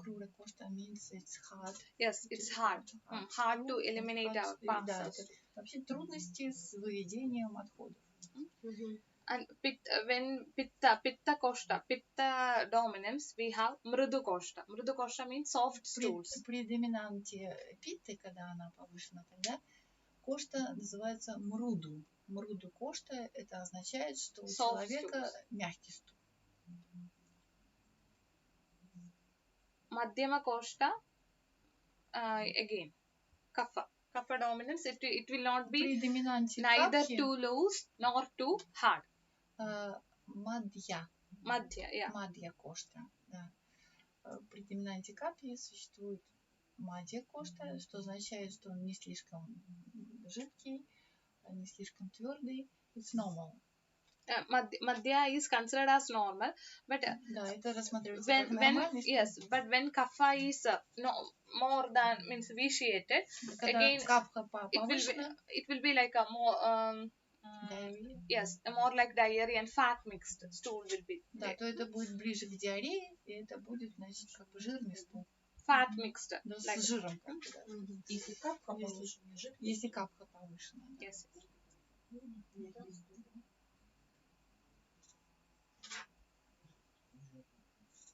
Крura кошта means it's hard. Yes, it's hard. Hard to eliminate our Да, parcels. это вообще трудности с выведением отходов. And when pitta koshta, pitta dominance, we have mrudu koshta. Mrudu koshta means soft stools. При доминанте питты, когда она повышена, тогда кошта называется мруду. Мруду кошта, это означает, что у Soft человека stools. мягкий стул. Madhyama koshta, again, kapha. Kapha dominance, it will not be При доминанте neither капхи, too loose nor too hard. мадья, Madhya, yeah. мадья кошта. Да. При доминанте капхи существует мадья кошта, что означает, что он не слишком жидкий, не слишком твердый. It's normal. Madhya is considered as normal, but Да, это рассматривается как when нормальный стул. yes, but when kapha is more than means vitiated, Когда again капха it повышена, will be like a more диарея, yes, more like diarrhea and fat mixed stool will be да, there. то это будет ближе к диарее, и это будет, значит, как бы жирный стул. Fat mixed, Да, like с жиром. Как бы, да. Если капка Если- повышенная, жидкость. Если капха повышена. Да. yes.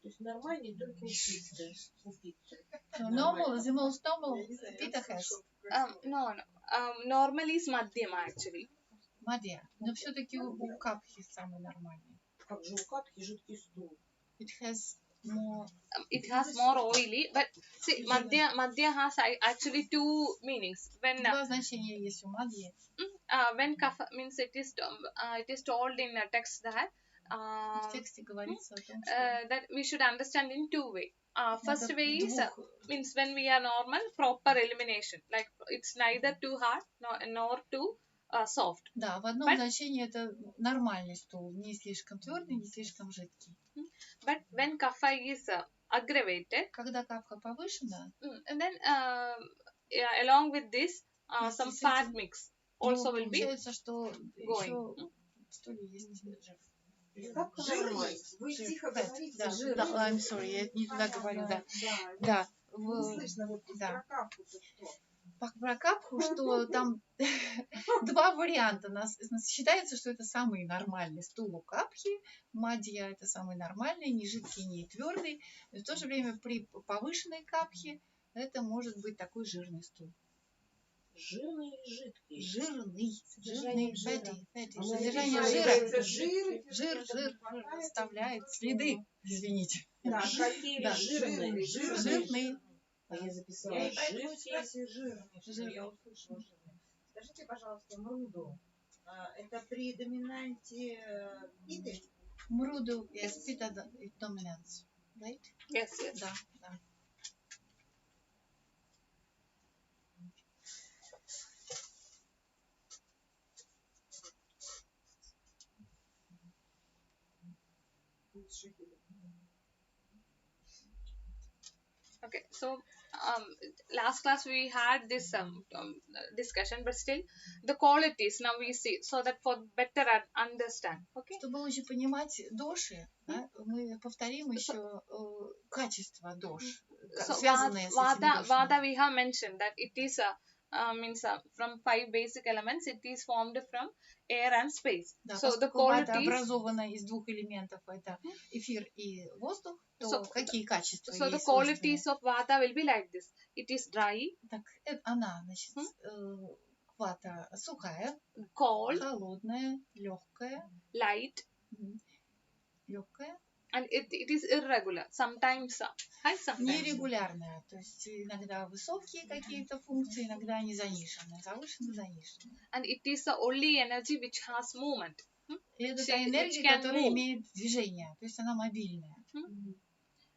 То есть нормальный только у пиццы. So normal, the most normal pitta has No. Normal is madhyama actually. мадья, но все-таки у капхи самый нормальный. Как же у капки жидкий стул. It has more, It has more oily, but see, madhya has actually two meanings. два значения есть у мадьи. When kapha means it is told in a text that В тексте говорится о том, что that we should understand in two ways. First надо way is двух- means when we are normal, proper elimination. Like it's neither too hard nor too soft. Да, в одном значении это нормальный стул, не слишком твердый, не слишком жидкий. But when kapha is aggravated, Когда капха повышена, and then along with this, some с fat этим, mix also will be получается, что еще в стуле есть жир. Капка нормальная. Вы тихо говорите, Да, жир. да, I'm sorry, я не туда говорю, да. Да. Да, Не слышно вот да. про капку-то что. Про капху, что там два варианта. Считается, что это самый нормальный стул у капхи. Мадья это самый нормальный, не жидкий, не твердый. Но в то же время при повышенной капхе это может быть такой жирный стул. Жирный или жидкий? Жирный, fatty. А Содержание написано, жира. жир Жир оставляет следы. Извините. Да, какие Да, жирные. Жирный. А я записала Я жидкий. Жирный. Жирный. Я услышала жирный. Скажите, пожалуйста, мруду. Это при доминанте питы? Мруду is pitta dominance, right? yes. Да, да. Okay, so last class we had this discussion, but still the qualities now we see so that for better understand. Okay. Чтобы лучше понимать доши, да, мы повторим еще качества дош, So связанные с этими дошами. Vada we have mentioned that it is means from 5 basic elements. It is formed from air and space. Да, So the поскольку вата qualities. образована из двух элементов, это эфир и воздух, то какие качества So the ей свойственны? qualities of vata will be like this. It is dry, Так, она, значит, вата сухая, cold, холодная, легкая, light, легкая, and it is irregular. Sometimes high, sometimes low. нерегулярная. То есть иногда высокие какие-то функции, иногда они заниженные, завышенные, заниженные. And it is the only energy which has movement. И это Which та энергия, can которая move. имеет движение, то есть она мобильная.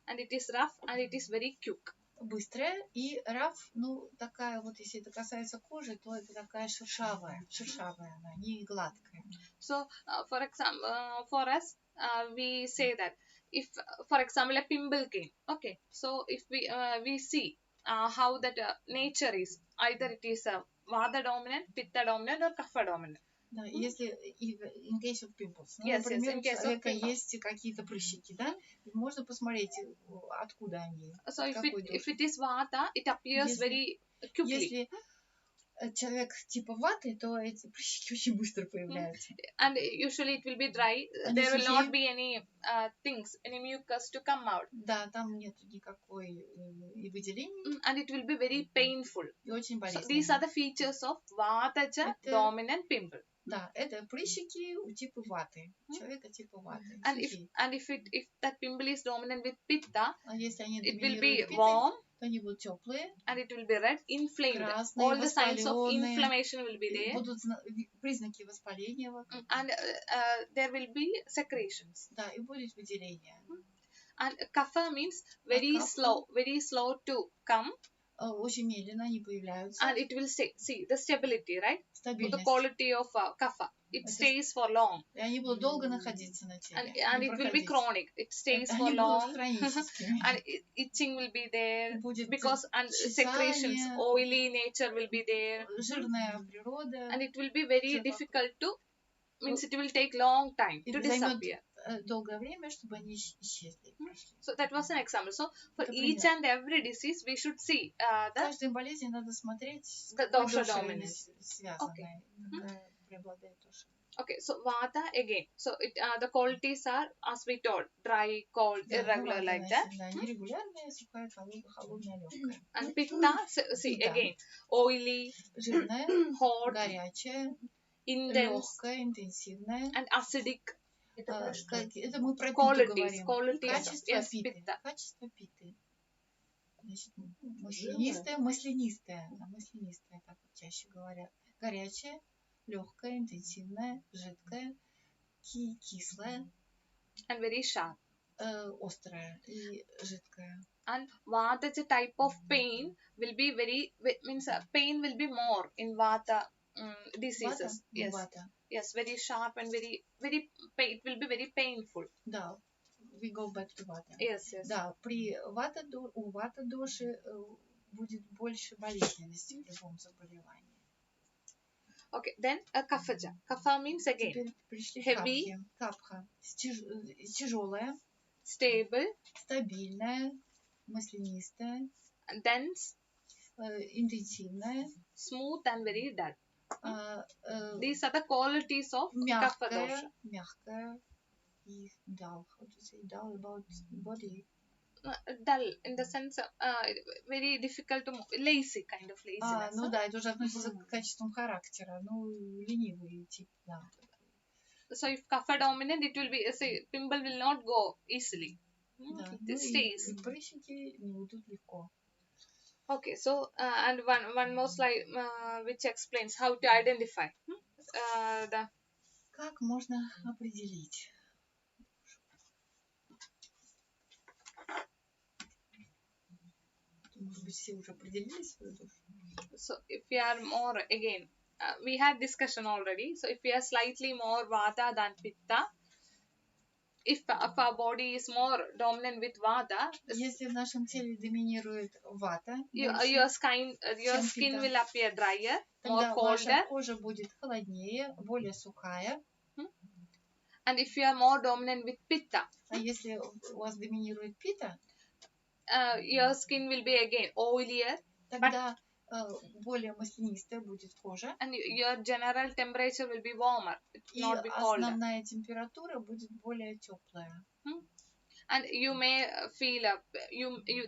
And it is rough and it is very quick. Быстрая и раф, ну, такая вот, если это касается кожи, то это такая шершавая она, не гладкая. So, for example, for us, we say that if, for example, a pimple came, okay. So, if we see how that nature is, either it is vata dominant, pitta dominant, or kapha dominant. Да, если in case of pimples, ну, Yes, например, in у case of человека pimples. есть какие-то прыщики, да, можно посмотреть, откуда они, So, от if какой it доши. is vata, it appears very quickly. Если человек типа ваты, то эти прыщики очень быстро появляются. And usually it will be dry. Они There will сухие. not be any things, any mucus to come out. Да, там нет никакой и выделений, And it will be very painful. и очень So болезненно. these are the features of vataja Это- dominant pimple. Да, это прыщики у типа ваты, человека типа ваты. And сухие. if that pimple is dominant with pitta, А если они it will be доминируют питой, warm то они будут теплые, and it will be red, inflamed. красные, All the signs of воспаленные, inflammation will be и there. будут признаки воспаления вокруг. And there will be secretions. Да, и будет выделение. And kapha means very kapha? slow to come, Очень медленно они появляются. and it will see the stability, right? The Стабильность. quality of kapha. It Это stays for long, И они будут долго находиться на теле. and не it will be проходить. chronic. It stays for Они будут long, хроническими. and itching will be there Будет because and secretions, чесание, oily nature will be there, жирная природа. and it will be very Запах. difficult to. Means it will take long time И to займет disappear. долгое время, чтобы они исчезли. прошли. So that was an example. So for Это each пример. and every disease, we should see the Каждой болезни надо смотреть, с The какой dosha дошей они dominance. связаны. Какая преобладает доша. okay. So vata again. So the qualities are as we told, dry, cold, Да, irregular ну, like ладно, that. да, нерегулярная, сухая, холодная, легкая. And pitta, see Pitta. again, oily, Жирная, hot, горячая, intense, легкая, интенсивная. and acidic Это мы про питу qualities. говорим. Qualities. Качество Yes, питы. pitta. Качество питы. Значит, маслянистая, так вот чаще говорят. Горячая, легкая, интенсивная, жидкая, кислая, And very sharp. острая и жидкая. And vata is a type of pain will be means pain will be more in vata diseases. Вата? Yes. Вата. Yes, very sharp and very it will be very painful. Да, we go back to vata. Yes. Да, у вата доши будет больше болезненности в любом заболевании. Okay, then a kaphaja. Kapha means again Теперь пришли heavy, капха. Тяжелая, stable, стабильная, маслянистая, dense, интенсивная, smooth and very dull. These are the qualities of kapha dosha. мягкая и dull. How to say dull about body? Dull in the sense very difficult to move, lazy kind of laziness. Ну да, это уже относится к качествам характера. Ну, ленивый тип, да. So if kapha dominant, it will be say pimple will not go easily. Да, It stays. и прыщики не уйдут легко. Okay, so and one more slide which explains how to identify the. Как можно определить? Может быть, все уже определили свою душу? So if we are more again, we had discussion already. So if we are slightly more vata than pitta, if our body is more dominant with vata, Если в нашем теле доминирует вата, your skin pitta. will appear drier, more тогда colder. ваша кожа будет холоднее, более сухая. And if you are more dominant with pitta, А если у вас доминирует пита, your skin will be again oilier, тогда более маслянистая будет кожа. And your general temperature will be warmer. It И will not be colder. основная температура будет более теплая. And you may feel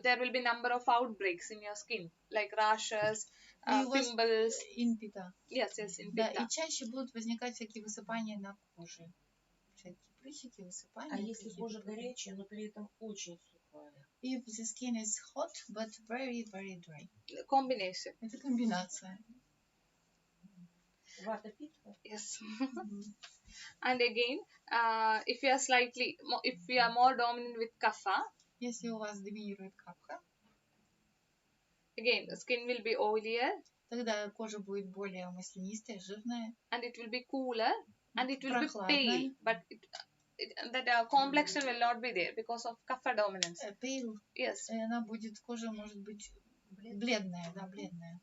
there will be number of outbreaks in your skin, like rashes, И у вас pimples. инпита. Yes, in Да, pitta. и чаще будут возникать всякие высыпания на коже. Всякие прыщики, высыпания. А если какие-то кожа такие. горячая, но при этом очень сухая? If the skin is hot, but very, very dry. Combination. Это комбинация. Вата питта? Yes. And again, if you are more dominant with kapha, Если у вас доминирует капха, again the skin will be oilier, тогда кожа будет более маслянистая, жирная, and it will be cooler, and it will be прохладная. pale, but that complexion will not be there because of kapha dominance. Pale. Yes, И она будет, кожа может быть бледная, да, бледная.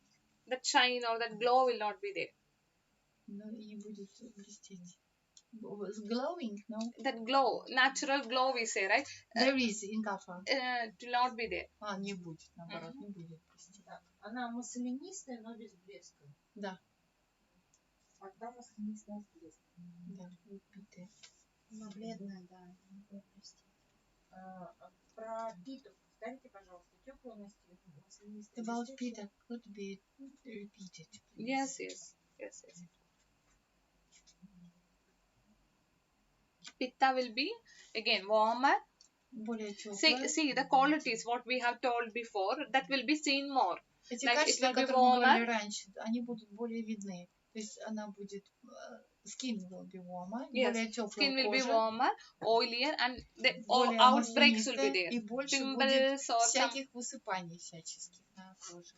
that shine or that glow will not be there. Но и не будет блестеть. Glowing, no? That glow, natural glow we say, right? There is in kapha. It will not be there. Не будет, наоборот, не будет блестеть. Так, она маслянистая, но без блеска. Да, А там маслянистая с блеском. да, упитая. Ну, бледная, да. не будет блестеть. Про питу повторите, пожалуйста. Теплая маслянистая. About блестящая. pita could be repeated. Yes. Pitta will be again warmer. Более теплая. See the qualities what we have told before, that will be seen more. Эти Like it качества, will о be которых мы говорили warmer. раньше, они будут более видны. То есть она будет skin will be warmer, Yes, более теплая skin will be кожа, warmer, oilier, and all более outbreaks will be маслянистая, there. и больше будет Pimples or some. всяких высыпаний всяческих на коже.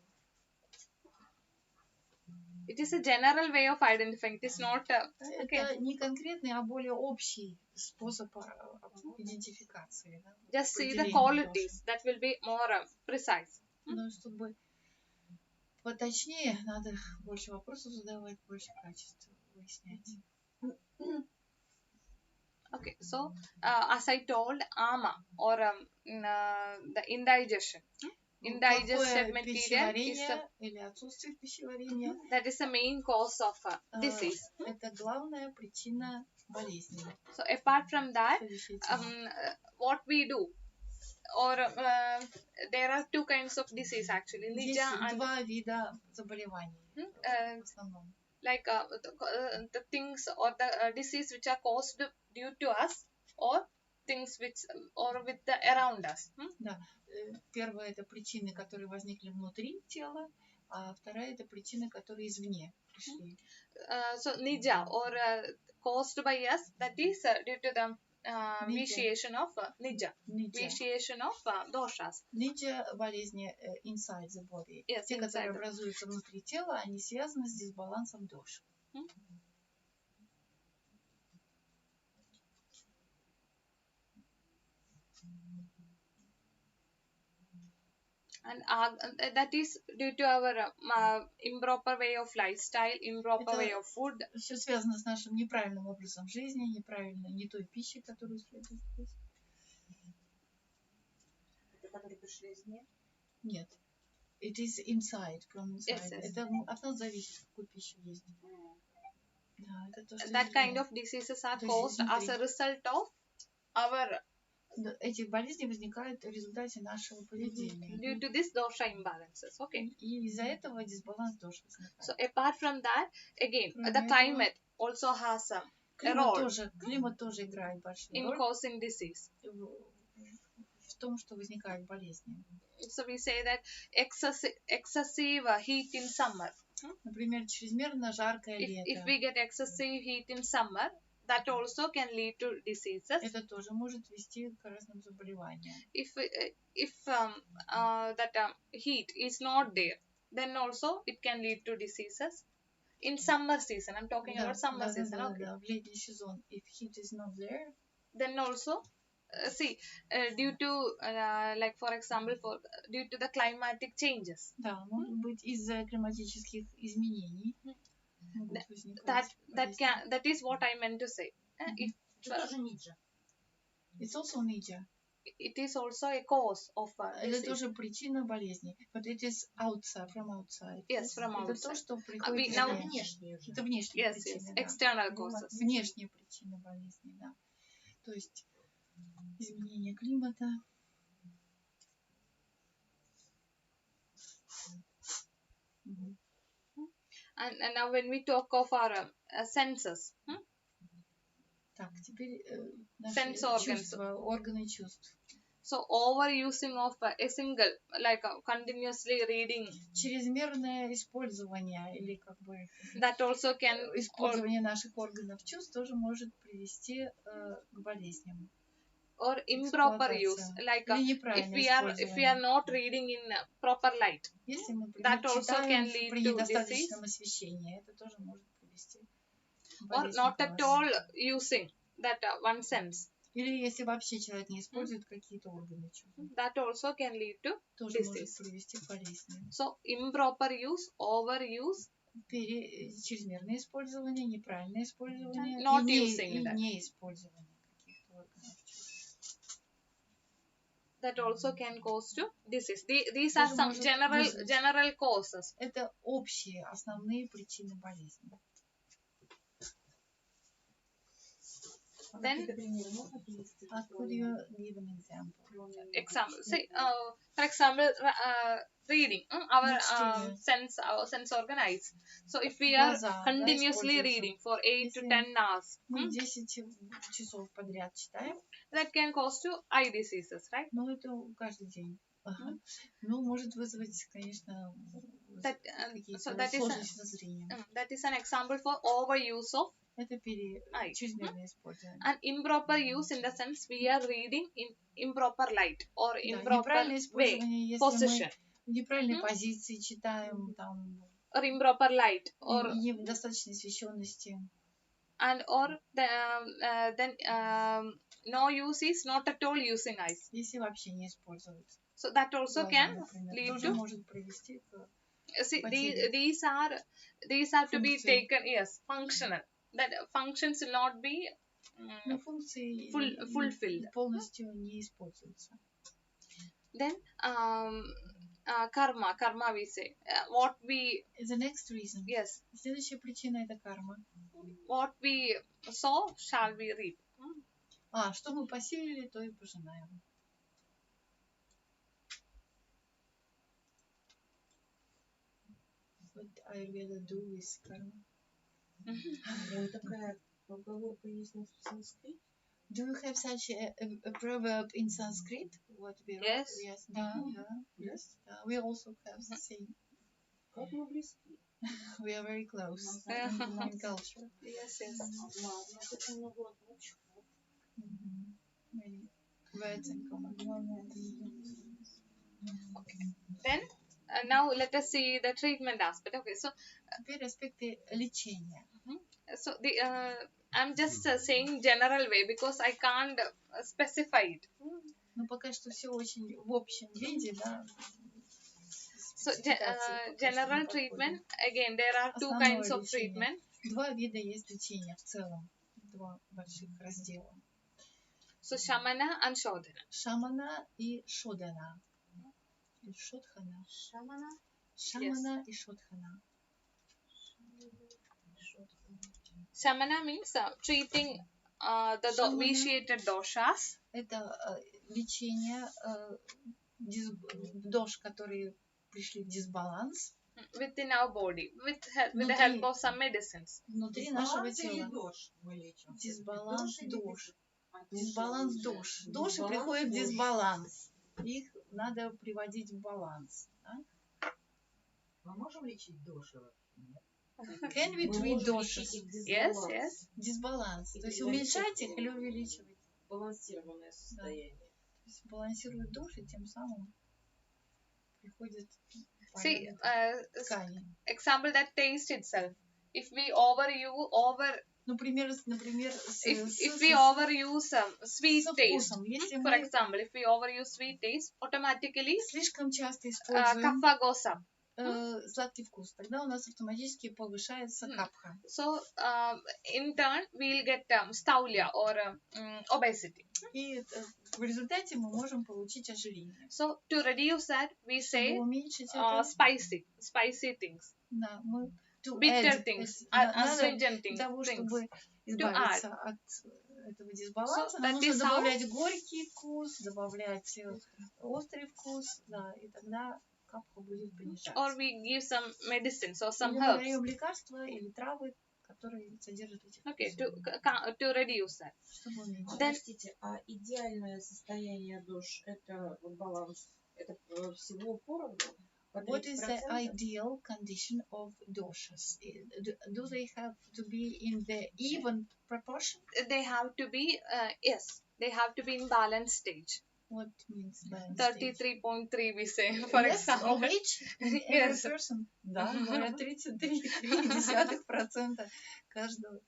It is a general way of identifying. It is not okay. Это не конкретный, а более общий способ идентификации. Да, Just see the определения qualities. That will be more precise. доши. Но чтобы поточнее, надо больше вопросов задавать, больше качеств выяснять. Okay, so as I told, ama or the indigestion. Indigested Плохое material is пищеварение или отсутствие пищеварения that is the main cause of disease. это главная причина болезни. So apart from that, Следующая тема. what we do, or there are two kinds of disease actually, Есть nija and два вида заболеваний в основном. like the things or the disease which are caused due to us, or things which or with the around us. Да. Первая это причины, которые возникли внутри тела, а вторая это причины, которые извне пришли. So nija or caused by us, that is due to the vitiation of nija, vitiation of doshas. Нидžа болезни inside the body. Yes, Те, которые inside. образуются внутри тела, они связаны с дисбалансом дош. And that is due to our improper way of lifestyle, improper way of food. Все связано с нашим неправильным образом жизни, не той пищей, которую следует есть. Это которые пришли извне? Нет. It is inside, from inside. Yes. Это от нас зависит, какую пищу есть. Да, это то, что That kind извне. of diseases are То есть caused as a изнутри. result of our Эти болезни возникают в результате нашего поведения. due to this dosha imbalances. Okay. И из-за этого дисбаланс дош возникает. So apart from that, again, Кроме the этого, climate also has a Климат тоже играет большую in роль causing disease. в том, что возникают болезни. So we say that excessive heat in summer. Например, чрезмерно жаркое If лето. we get excessive heat in summer, that also can lead to diseases. Это тоже может вести к разным заболеваниям. If that heat is not there, then also it can lead to diseases. In summer season, I'm talking about summer season. Okay. В летний сезон, if heat is not there, Then also, due to like for example, due to the climatic changes, да, может быть из-за климатических изменений могут возникать that is what I meant to say. If Это тоже ниджа. It's also нидžа. it is also a cause of Это disease. тоже причина болезни. But it is outside, from outside. Yes, from Это то, outside. что приходит we now- извне. Внешние уже. Это внешние Yes, причины, yes, да. external causes. Внешние причины болезни, да. То есть изменение климата. Мгм. And now when we talk of our senses, Так, теперь наши Sense organs. чувства, органы чувств. so overusing of a single, like continuously reading, Чрезмерное использование или как бы that also can, использование наших органов чувств тоже может привести к болезням. or improper use, Эксплуатация. like Или if неправильное we are использование. not reading in proper light, Если мы, that например, also can читаем lead при to недостаточном disease. освещении, это тоже может привести к Or болезням not at глаз. all using that one sense, Или если вообще человек не использует какие-то органы чувств, that also can lead to тоже может disease. привести к болезням. So improper use, overuse, Чрезмерное использование, неправильное использование Not и using that. неиспользование каких-то органов чувств. that also can cause to disease. These are Тоже some может вызвать. general causes. Это общие, основные причины болезни. Then Примеры можно привести? Could you give an example? example, say for example, reading, our Чтение. our sense organ eyes. So if we are Глаза, да, continuously используются. reading for 8 to Если 10 hours, Мы 10 часов подряд читаем, that can cause to eye diseases, right? но это каждый день. Ага. Ну, может вызвать, конечно, That, какие-то so that is сложности со зрением. That is an example for overuse of Это Eye. чрезмерное использование. and improper use in the sense we are reading in improper light or Да, improper неправильное way, использование, если position, мы в неправильной позиции читаем, там, or improper light, or и недостаточной освещенности. and or then no use is not at all using eyes. Если вообще не использовать. So that also Глаза, can например, lead тоже to может привести к see потере. these are to be Функции. taken, yes, functional, that functions will not be Но функции fulfilled. полностью не используются. Then karma we say, what we, The next reason. yes, Следующая причина это карма. what we sow shall we reap. Что мы посеяли, то и пожинаем. What Аюрведа do with karma? Такая поговорка есть на санскрит. Do you have such a proverb in Sanskrit? What we wrote? Yes. Yes. Да, да. Yes. We also have the same. Как мы близки. We are very close in culture. Yes, yes. У нас очень много общего. Many words in common. Then now let us see the treatment aspect. Okay, so Теперь аспекты лечения. I'm just saying general way because I can't specify it. Но пока что все очень в общем виде, да. So Спецификации пока что general не treatment, again there are two Основное kinds of лечение. treatment. Два вида есть лечения в целом. Два больших раздела. So shamana and shodhana. Шамана и шодана. Или шодхана. Шамана и шодхана. Shamana means treating the Shamana. vitiated doshas. Это лечение дош, которые пришли в дисбаланс Within our body with the Внутри. help of some medicines. внутри нашего тела. Дождь мы лечим? Дисбаланс Дождь или дош. без- Дисбаланс дош. Доши Дисбаланс приходят в дош. дисбаланс. Их надо приводить в баланс. Да? Мы можем лечить дождь вообще? Нет? Can we Мы treat можем doshes? лечить их Yes, дисбаланс. yes. Дисбаланс. То есть Или уменьшать их или увеличивать. Балансированное состояние. То есть балансируют доши, тем самым приходит See, порядок ткани. example that taste itself. If we Например, if we overuse sweet со taste, вкусом. Если for мы example, if we overuse sweet taste, automatically слишком часто используем kapha goes up. сладкий вкус. Тогда у нас автоматически повышается капха. So, in turn, we'll get staulia or obesity. И в результате мы можем получить ожирение. So, to reduce that, we say Чтобы уменьшить это, spicy things, да, мы bitter things, astringent для того, things. чтобы избавиться от этого дисбаланса, So, нам that нужно is how- добавлять горький вкус, добавлять острый вкус, да, и тогда капха будет понижаться. Or we give some medicines or some Или мы herbs. даем лекарства или травы, которые содержат этих Okay, вкусов, to reduce that. чтобы уменьшить. Простите, а идеальное состояние душ, это вот баланс, это всего поровну? По What is the 30%? ideal condition of doshas? Do they have to be in the even proportion? They have to be, yes, they have to be in balanced stage. What means balance stage? 33.3 we say, for Yes, example. of each and every Yes. person. Да, говорят, 33,3% каждого в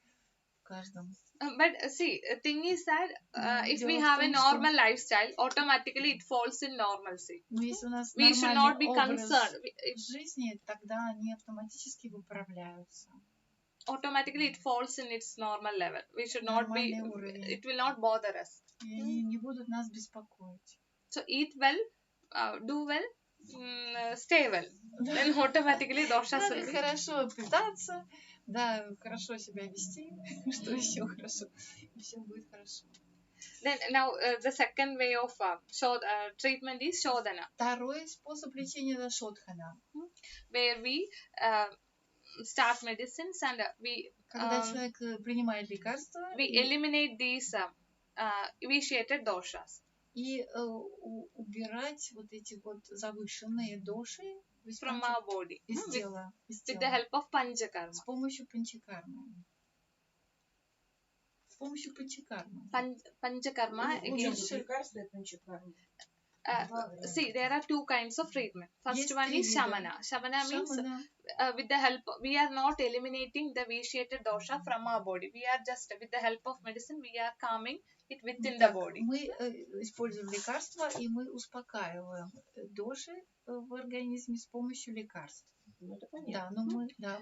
каждом. But see, thing is that if we Дело в have a том, что- normal lifestyle, automatically it falls in normalcy. Но если у нас We should not нормальный be образ concerned. жизни, тогда они автоматически выправляются. Automatically it falls in its normal level. We should not be, Нормальный уровень. it will not bother us. И они не будут нас беспокоить. So eat well, do well, stay well. Then automatically doshas Надо will be. хорошо питаться, да, хорошо себя вести, что еще хорошо, и все будет хорошо. Then now the second way of treatment is shodhana, Второй способ лечения — это шодхана. where we start medicines and we Когда человек принимает лекарства we eliminate these vitiated doshas и убирать вот эти вот завышенные доши from our body из тела, with the help of panchakarma. с помощью панчакармы. С помощью панчакармы. Panchakarma again. Уменьшить лекарства и панчакарма. See, there are two kinds of treatment. First Есть one три is вида. shamana. Shamana means Шамана. with the help, we are not eliminating the vitiated dosha from our body. We are just, with the help of medicine, we are calming it within the Так, body. мы используем лекарства, и мы успокаиваем доши в организме с помощью лекарств. Ну, это понятно.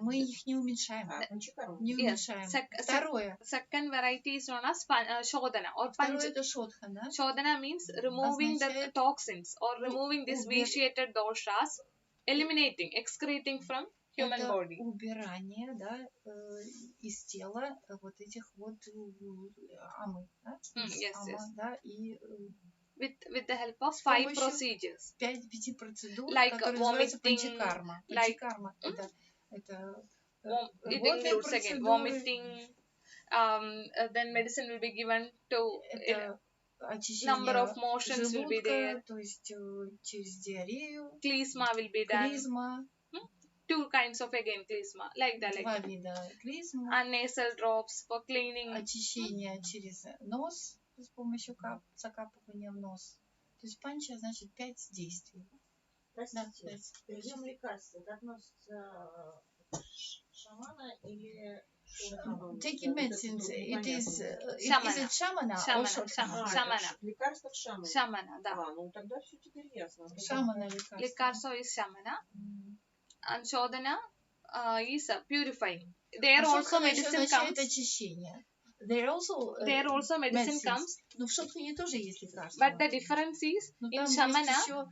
Мы их не уменьшаем. Панчакарма. Не Yes. уменьшаем. Второе. Second variety is known as shodhana or Второе — это шодхана. Shodhana means removing the Означает toxins or removing these убер- vitiated doshas, eliminating, excreting from human Это body. убирание, да, из тела вот этих вот амы, да, Yes, ама, yes. да, и With the help of 5 помощью procedures. 5 процедур, Like которые называются vomiting, панчакарма. like- Панчакарма — это It рвотные includes again процедуры, vomiting. Then medicine will be given to это number очищение of motions will be желудка, there. то есть через диарею, Клизма will be done. клизма, Two kinds of again klizma, like that. два вида клизмы, And nasal drops for cleaning. очищение через нос с помощью закапывания в нос. То есть панча значит 5 действий. Простите, 5. прием лекарств, это относится шамана или... Taking medicines, it is Shamana. it shamana or Shamana, shodhana? Shamana. Лекарства в шамане. Shamana, да. Ну тогда все теперь ясно. Shamana лекарство. Likarso is shamana. And shodhana is purifying. There also Шодхана еще medicine означает comes. очищение. There also Medicine medicines. comes. Но в шодхане тоже есть лекарства. But the difference is Но in там есть shamana. еще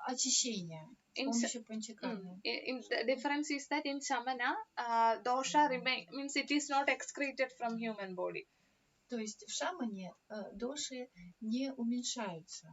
очищение с In помощью панчакармы. In the difference is that in shamana, dosha remain means it is not excreted from human body. То есть в шамане доши не уменьшаются.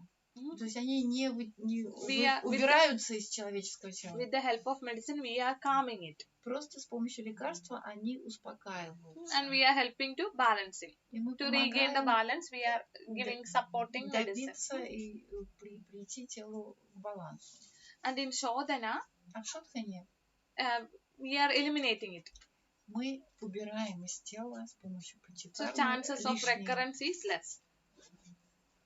То есть они не убираются из человеческого тела. With the help of medicine, we are calming it, Просто с помощью лекарства они успокаиваются. and we are helping to balancing. И мы To regain the помогаем balance, we are giving supporting medicine. добиться и прийти телу к балансу. And in shodhana, А в шодхане we are eliminating it. мы убираем из тела с помощью So панчакармы chances of лишнее. recurrence is less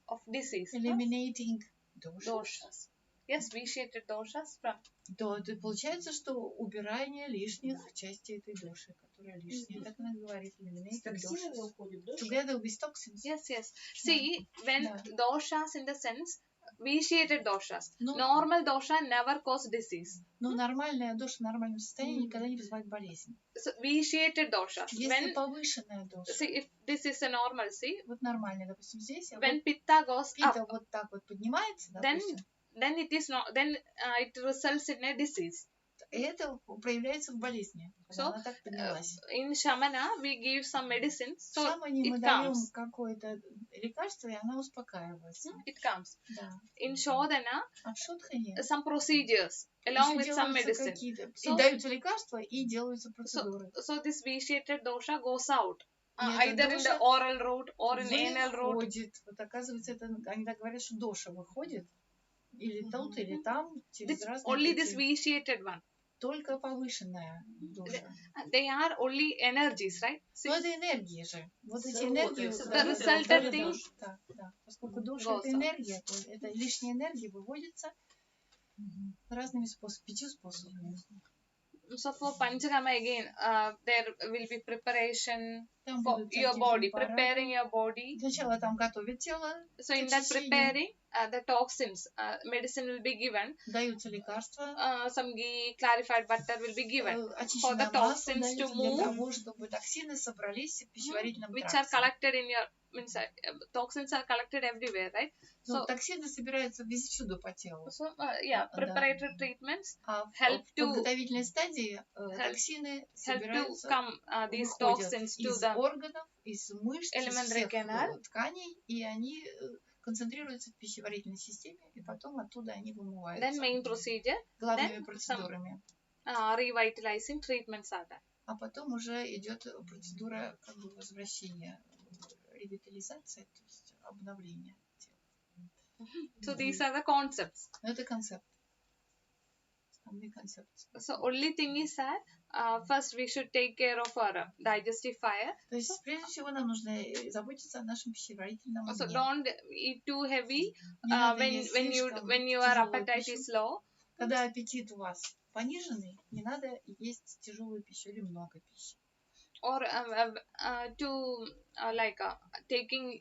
of disease. Eliminating доши. Doshas. Yes, vitiated doshas from. То получается, что убирание лишних частей этой доши, которая лишняя. Так она говорит. С Eliminating токсинами doshes. уходит, да? Together with toxins. Yes, yes. See, when Yeah. doshas in the sense, vitiated doshas. Ну, Normal dosha never cause disease. но нормальная доша в нормальном состоянии никогда не вызывает болезнь. So vitiated doshas. Если When повышенная доша, see if this is a normal, see вот нормальная, допустим, здесь, а when вот pitta goes пита up, вот так вот поднимается, then допустим, it is not, then it results in a disease. это проявляется в болезни, когда So, она так поднялась. In Shamana, we give some medicines, В so шамане мы it даем comes. какое-то лекарство, и она успокаивается. It comes. Да. In Shodhana, А в шотхане some procedures along еще with some делаются medicine. какие-то, So- и даются лекарства, и делаются процедуры. So this vitiated dosha goes out. И эта Either in the доша oral route or in anal route. выходит. Вот оказывается, это, они так говорят, что доша выходит, или тут, или там, через This, разные only this пути. vitiated one. Только повышенная доша. They are only energies, right? Но это энергии же. Вот эти So, энергии... so the resultant да, thing да, да. Поскольку доша goes это out. энергия, то это лишняя энергия выводится разными способами, 5 способами. So for Panchakama again, there will be preparation Там for будут your всякие body, препараты. preparing your body. Сначала там готовят тело, So in к that очищению. preparing, the toxins, medicine will be given. Даются лекарства, Some ghee, clarified butter will be given for the очищенное масло toxins to дается для move, того, чтобы токсины собрались в пищеварительном which are тракте. collected in your means toxins are collected everywhere, right? Ну, So токсины собираются везде по телу. yeah, Да. preparatory treatments А в help to подготовительной стадии токсины help to собираются, come these выходят toxins to из the органов, из мышц, из alimentary всех canal. тканей, и они концентрируются в пищеварительной системе, и потом оттуда они Then вымываются main procedure, главными then процедурами. revitalizing treatments are done. А потом уже идет процедура как бы возвращения, ревитализации, то есть обновления тела. So these are the concepts. Но это концепт. Основные концепции. So only thing is that first we should take care of our digestive fire. То есть, прежде всего, нам нужно заботиться о нашем пищеварительном So огне. don't eat too heavy Не надо есть слишком when your тяжелую appetite пищу. is low. Когда аппетит у вас пониженный, не надо есть тяжелую пищу или много пищи. Or taking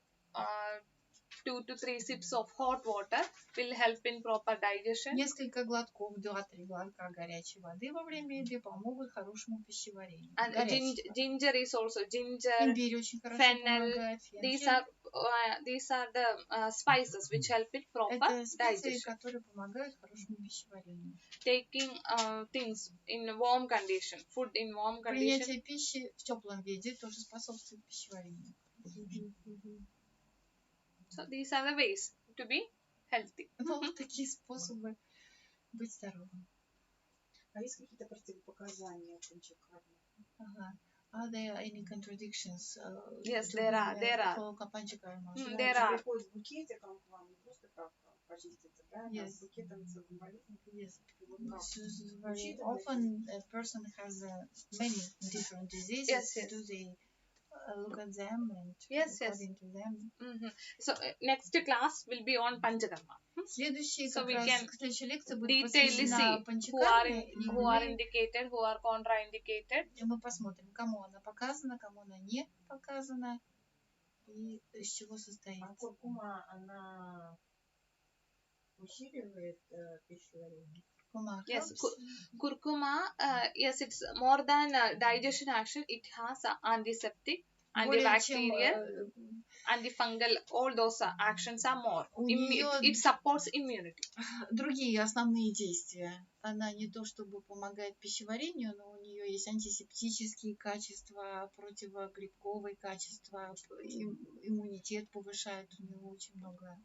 2 to 3 sips of hot water will help in proper digestion. Несколько глотков, 2-3 глотка горячей воды во время еды помогут хорошему пищеварению. And Горячей воды. ginger is also ginger. Имбирь очень хорошо fennel, помогает. These are the spices which help in proper Это специи, digestion. которые помогают хорошему пищеварению. Taking things in warm condition, food in warm condition. Принятие пищи в теплом виде тоже способствует пищеварению. So these are the ways to be healthy. Вот такие способы быть здоровым. А есть какие-то противопоказания панчакармы? Ага. Are there any contradictions? Yes, there are. For панчакарма? There are. Приходит с букетиком к вам, не просто как почиститься, да? Yes. А с букетом целым болезнью. Yes. Вот как? Very often a person has many different diseases. Yes, yes. Do they look at them and Yes, yes. according to them? So next class will be on Panchakarma. Следующая So как we раз can следующая лекция будет Detailly посвящена see who are панчакарме, и who are indicated, who are contraindicated. мы посмотрим, кому она показана, кому она не показана и из чего состоит. А куркума, она усиливает пищеварение? Куркума Yes, helps. curcuma. Yes, it's more than digestion action. It has antiseptic, Более чем antibacterial, antifungal. All those actions are more. У неё- It supports immunity. другие основные действия. Она не то чтобы помогает пищеварению, но у нее есть антисептические качества, противогрибковые качества, иммунитет повышает, у него очень много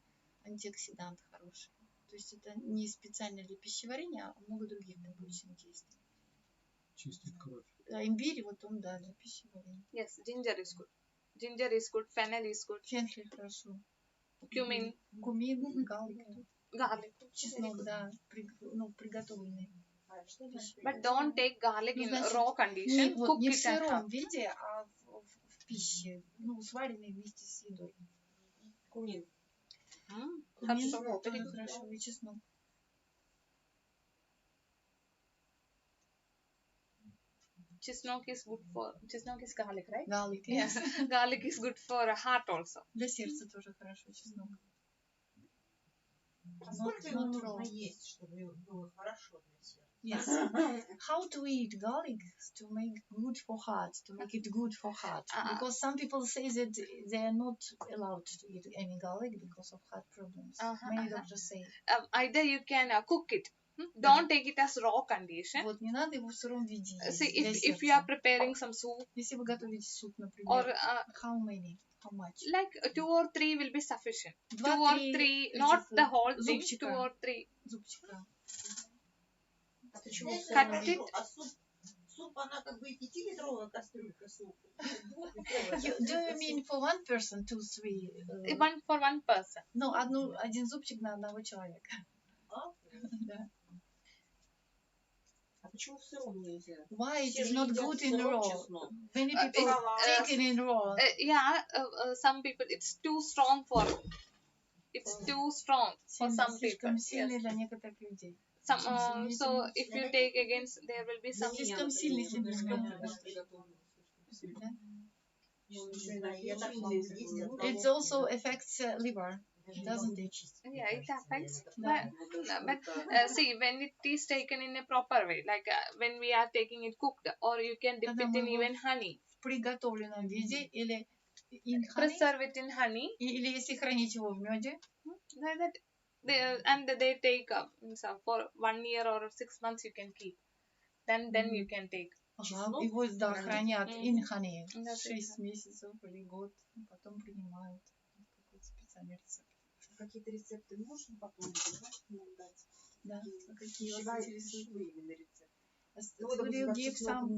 антиоксидантов хороших. То есть это не специально для пищеварения, а много других побочных действий. Чистит кровь. А имбирь, вот он, да, для пищеварения. Yes, ginger is good. Ginger is good. Fennel is good. Фенхель хорошо. Cumin, Кумин, галлик, garlic. чеснок, да, приготовленный. А что здесь? But don't take garlic Ну, in значит, raw condition. Не, Cook не в it and сыром have. виде, а в пище, сваренной вместе с едой. Кумин. Кумин Хорошо. тоже хорошо, и чеснок. Chestnut is garlic, right? Галлик. Yes, garlic is good for heart also. Для сердца тоже хорошо чеснок. А сколько ему нужно есть, чтобы было хорошо для сердца? Yes. How to eat garlic to make good for heart, to make it good for heart. Because some people say that they are not allowed to eat any garlic because of heart problems. Many doctors say. Either you can cook it. Don't take it as raw condition. Вот не надо его в сыром виде есть. See, для if you сердца. are preparing some soup, Если вы готовите суп, or например, how many? How much? like 2 or 3 will be sufficient. 2 Два, or три 3, not the whole thing. зубчика. 2 or 3. Зубчика. А почему в Cut сыром it. виду? А суп, она как бы и 5-литровая кастрюлька суп. Do you mean for one person, 2, 3? One for one person. Ну, один зубчик на одного человека. Да. А почему в сыром нельзя? Why it Все is же not едят good in сыром raw? чеснок. Many people take it in raw. Yeah, some people, it's too strong for. It's too strong for some people. Слишком сильный Yes. для некоторых людей. Some, so if you take against, there will be some. Слишком сильный для меня. It also affects liver, doesn't it? Yeah, it affects. But see, when it is taken in a proper way, like when we are taking it cooked, or you can dip Когда it мы in его even honey, в приготовленном виде или in honey, preserve it in honey, или если хранить его в меде, like that. They take for 1 year or 6 months you can keep. Then you can take. его да, хранят in honey Да, 6 месяцев или год, потом принимают какой-то специальный рецепт. Какие-то рецепты можно потом дать? Да, какие вас интересуют? Именно рецепты. Would you give some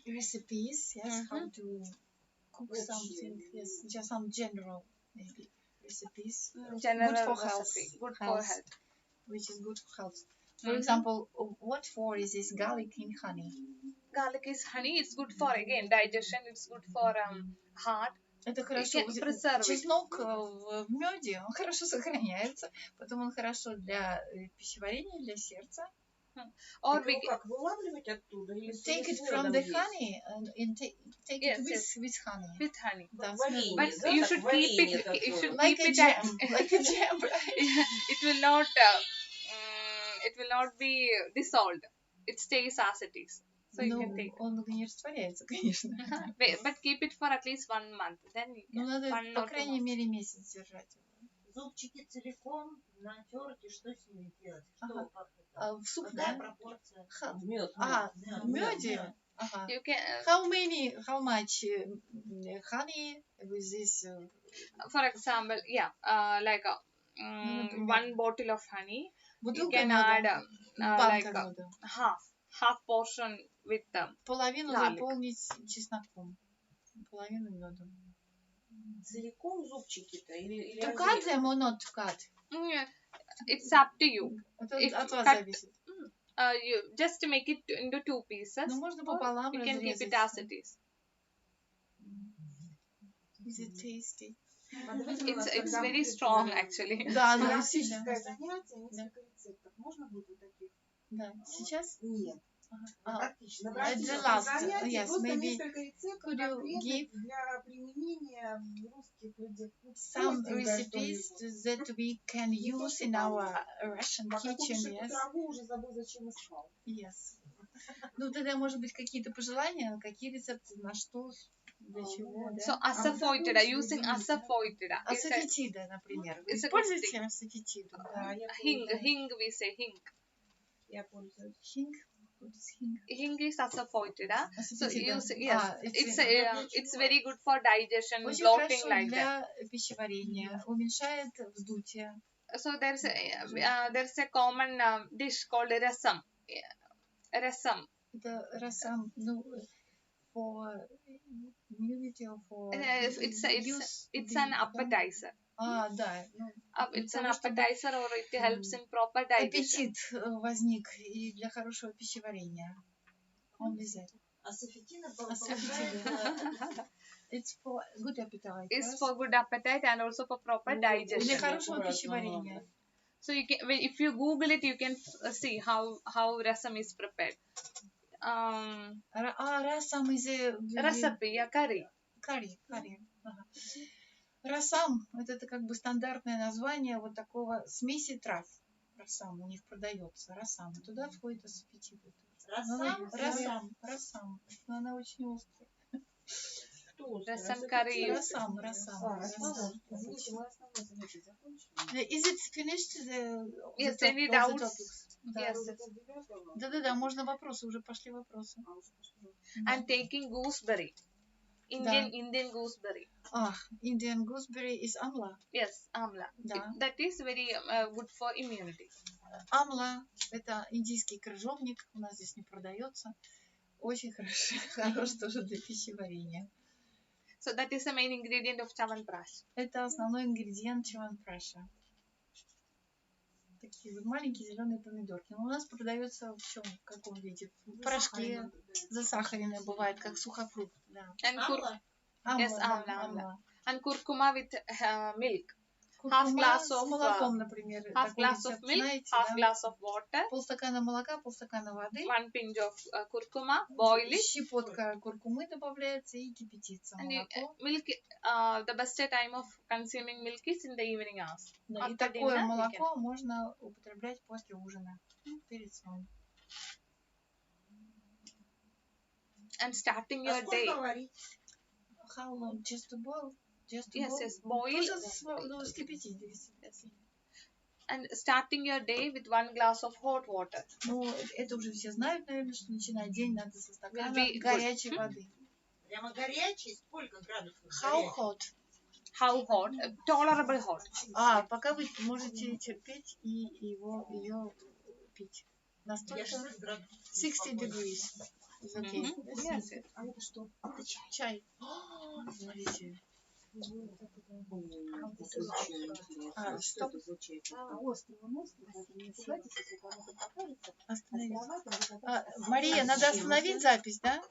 recipes, yes, how to cook something, yes, just some general maybe recipes, General good for health, recipe, good for health. which is good for health. For example, what for is this garlic in honey? Garlic is honey. It's good for again digestion. It's good for heart. Это хорошо. can preserve it. Чеснок в меде, он хорошо сохраняется, потом он хорошо для пищеварения, для сердца. Or Его как вылавливать оттуда или Take it from the honey and take Yes, it with honey. with honey. Да, варенье, But да, you как should keep варенье it. You такое. should like keep a it. jam, like a jam. It will not. It will not be dissolved. It stays as it is. So you can take. Он не растворяется, конечно. But keep it for at least 1 month. Then you Ну, can. надо, 1 по or 2 крайней months. мере, месяц держать его. Зубчики целиком натерти, что с ними делать? Ага. Что, как это? А в суп, Какая да? пропорция? Ха. Мед. В меде? Ага. You can. How much honey with this? For example, yeah, like например, 1 bottle of honey. You Бутылка can меда, add like банка меда. half portion with Половину garlic. заполнить чесноком, половину медом. Целиком зубчики-то? Или To cut them or not to cut? It's up to you. Это If от вас cut- зависит. You just to make it into 2 pieces. Ну, можно or пополам you can keep it разрезать. as it is. Is it tasty? It's very strong actually. Да, ну, сильно. занятие, несколько рецептов. Можно будет вот таких? Да. Сейчас? Нет. А, Практично. the last, yes, просто maybe несколько рецептов could you конкретных give для применения в русских людях. some recipes that we can use in our Russian Пока kitchen, кушаешь эту yes? траву, уже забыл, зачем искал. Yes. Ну, тогда, может быть, какие-то пожелания, какие рецепты, на что, для чего, да? So asafoetida, using asafoetida. Асафетида, например. Вы it's a используете асафетиду? Да, я Hing, пользуюсь. hing we say hing. Я пользуюсь. Хинг? What is хинг? Hing is asafoetida. So Асафетида. use yes, It's it's very good for digestion, очень bloating хорошо like that. для пищеварения, уменьшает вздутие. So there's a common dish called rasam. Rasam. Это расам, ну, for immunity or for It's an appetizer. Да. It's an того, чтобы appetizer or it helps in proper digestion. аппетит возник и для хорошего пищеварения. Only that. Асафетина Асафетида. It's for good appetite. It's yes? for good appetite and also for proper Для digestion. хорошего пищеварения. So you can, if you Google it, you can see how rasam is prepared. Расам is a Recipe, yeah, curry. curry. Ага. Расам, это как бы стандартное название вот такого смеси трав. Расам у них продается, расам. Туда входит ассофетиды. Расам. Но она очень острая. Rasam curry. Расам. Is it finished? Yes, the any all the doubts? topics? Yes. Да, можно вопросы, уже пошли вопросы. And taking gooseberry. Indian gooseberry. Indian gooseberry is amla. Yes, amla. Да. That is very good for immunity. Амла – это индийский крыжовник, у нас здесь не продается. Очень хорош тоже для пищеварения. So that is the main ingredient of Chyawanprash. Это основной ингредиент чаванпраша. Такие вот маленькие зеленые помидорки. Но у нас продается в чем, в каком виде? В порошке, засахаренное бывает, как сухофрукт. Да. And Амла. And kurkuma with milk. Куркума с молоком, например. Half glass of milk, знаете, half да? glass of water, Полстакана молока, полстакана воды. 1 pinch of kurkuma, boil it. Щепотка куркумы добавляется и кипятится And молоко. milk, the best time of consuming milk is in the evening hours. Да, и After такое dinner, молоко можно употреблять после ужина, перед сном. And starting your day. How long? Just to boil? Yes, boil. Просто вскипятить. And starting your day with 1 glass of hot water. Ну, это уже все знают, наверное, что начинать день надо со стакана Will be горячей воды. Прямо горячий? Сколько градусов? How hot? How hot? Tolerable hot. Пока вы можете терпеть и ее пить. Настолько 60 degrees. Is okay. Yes. А это что? Это чай. Чай. Смотрите. Что? Острый нос. Не пугайтесь, если кому-то покажется. Остановить. Мария, надо остановить запись, да?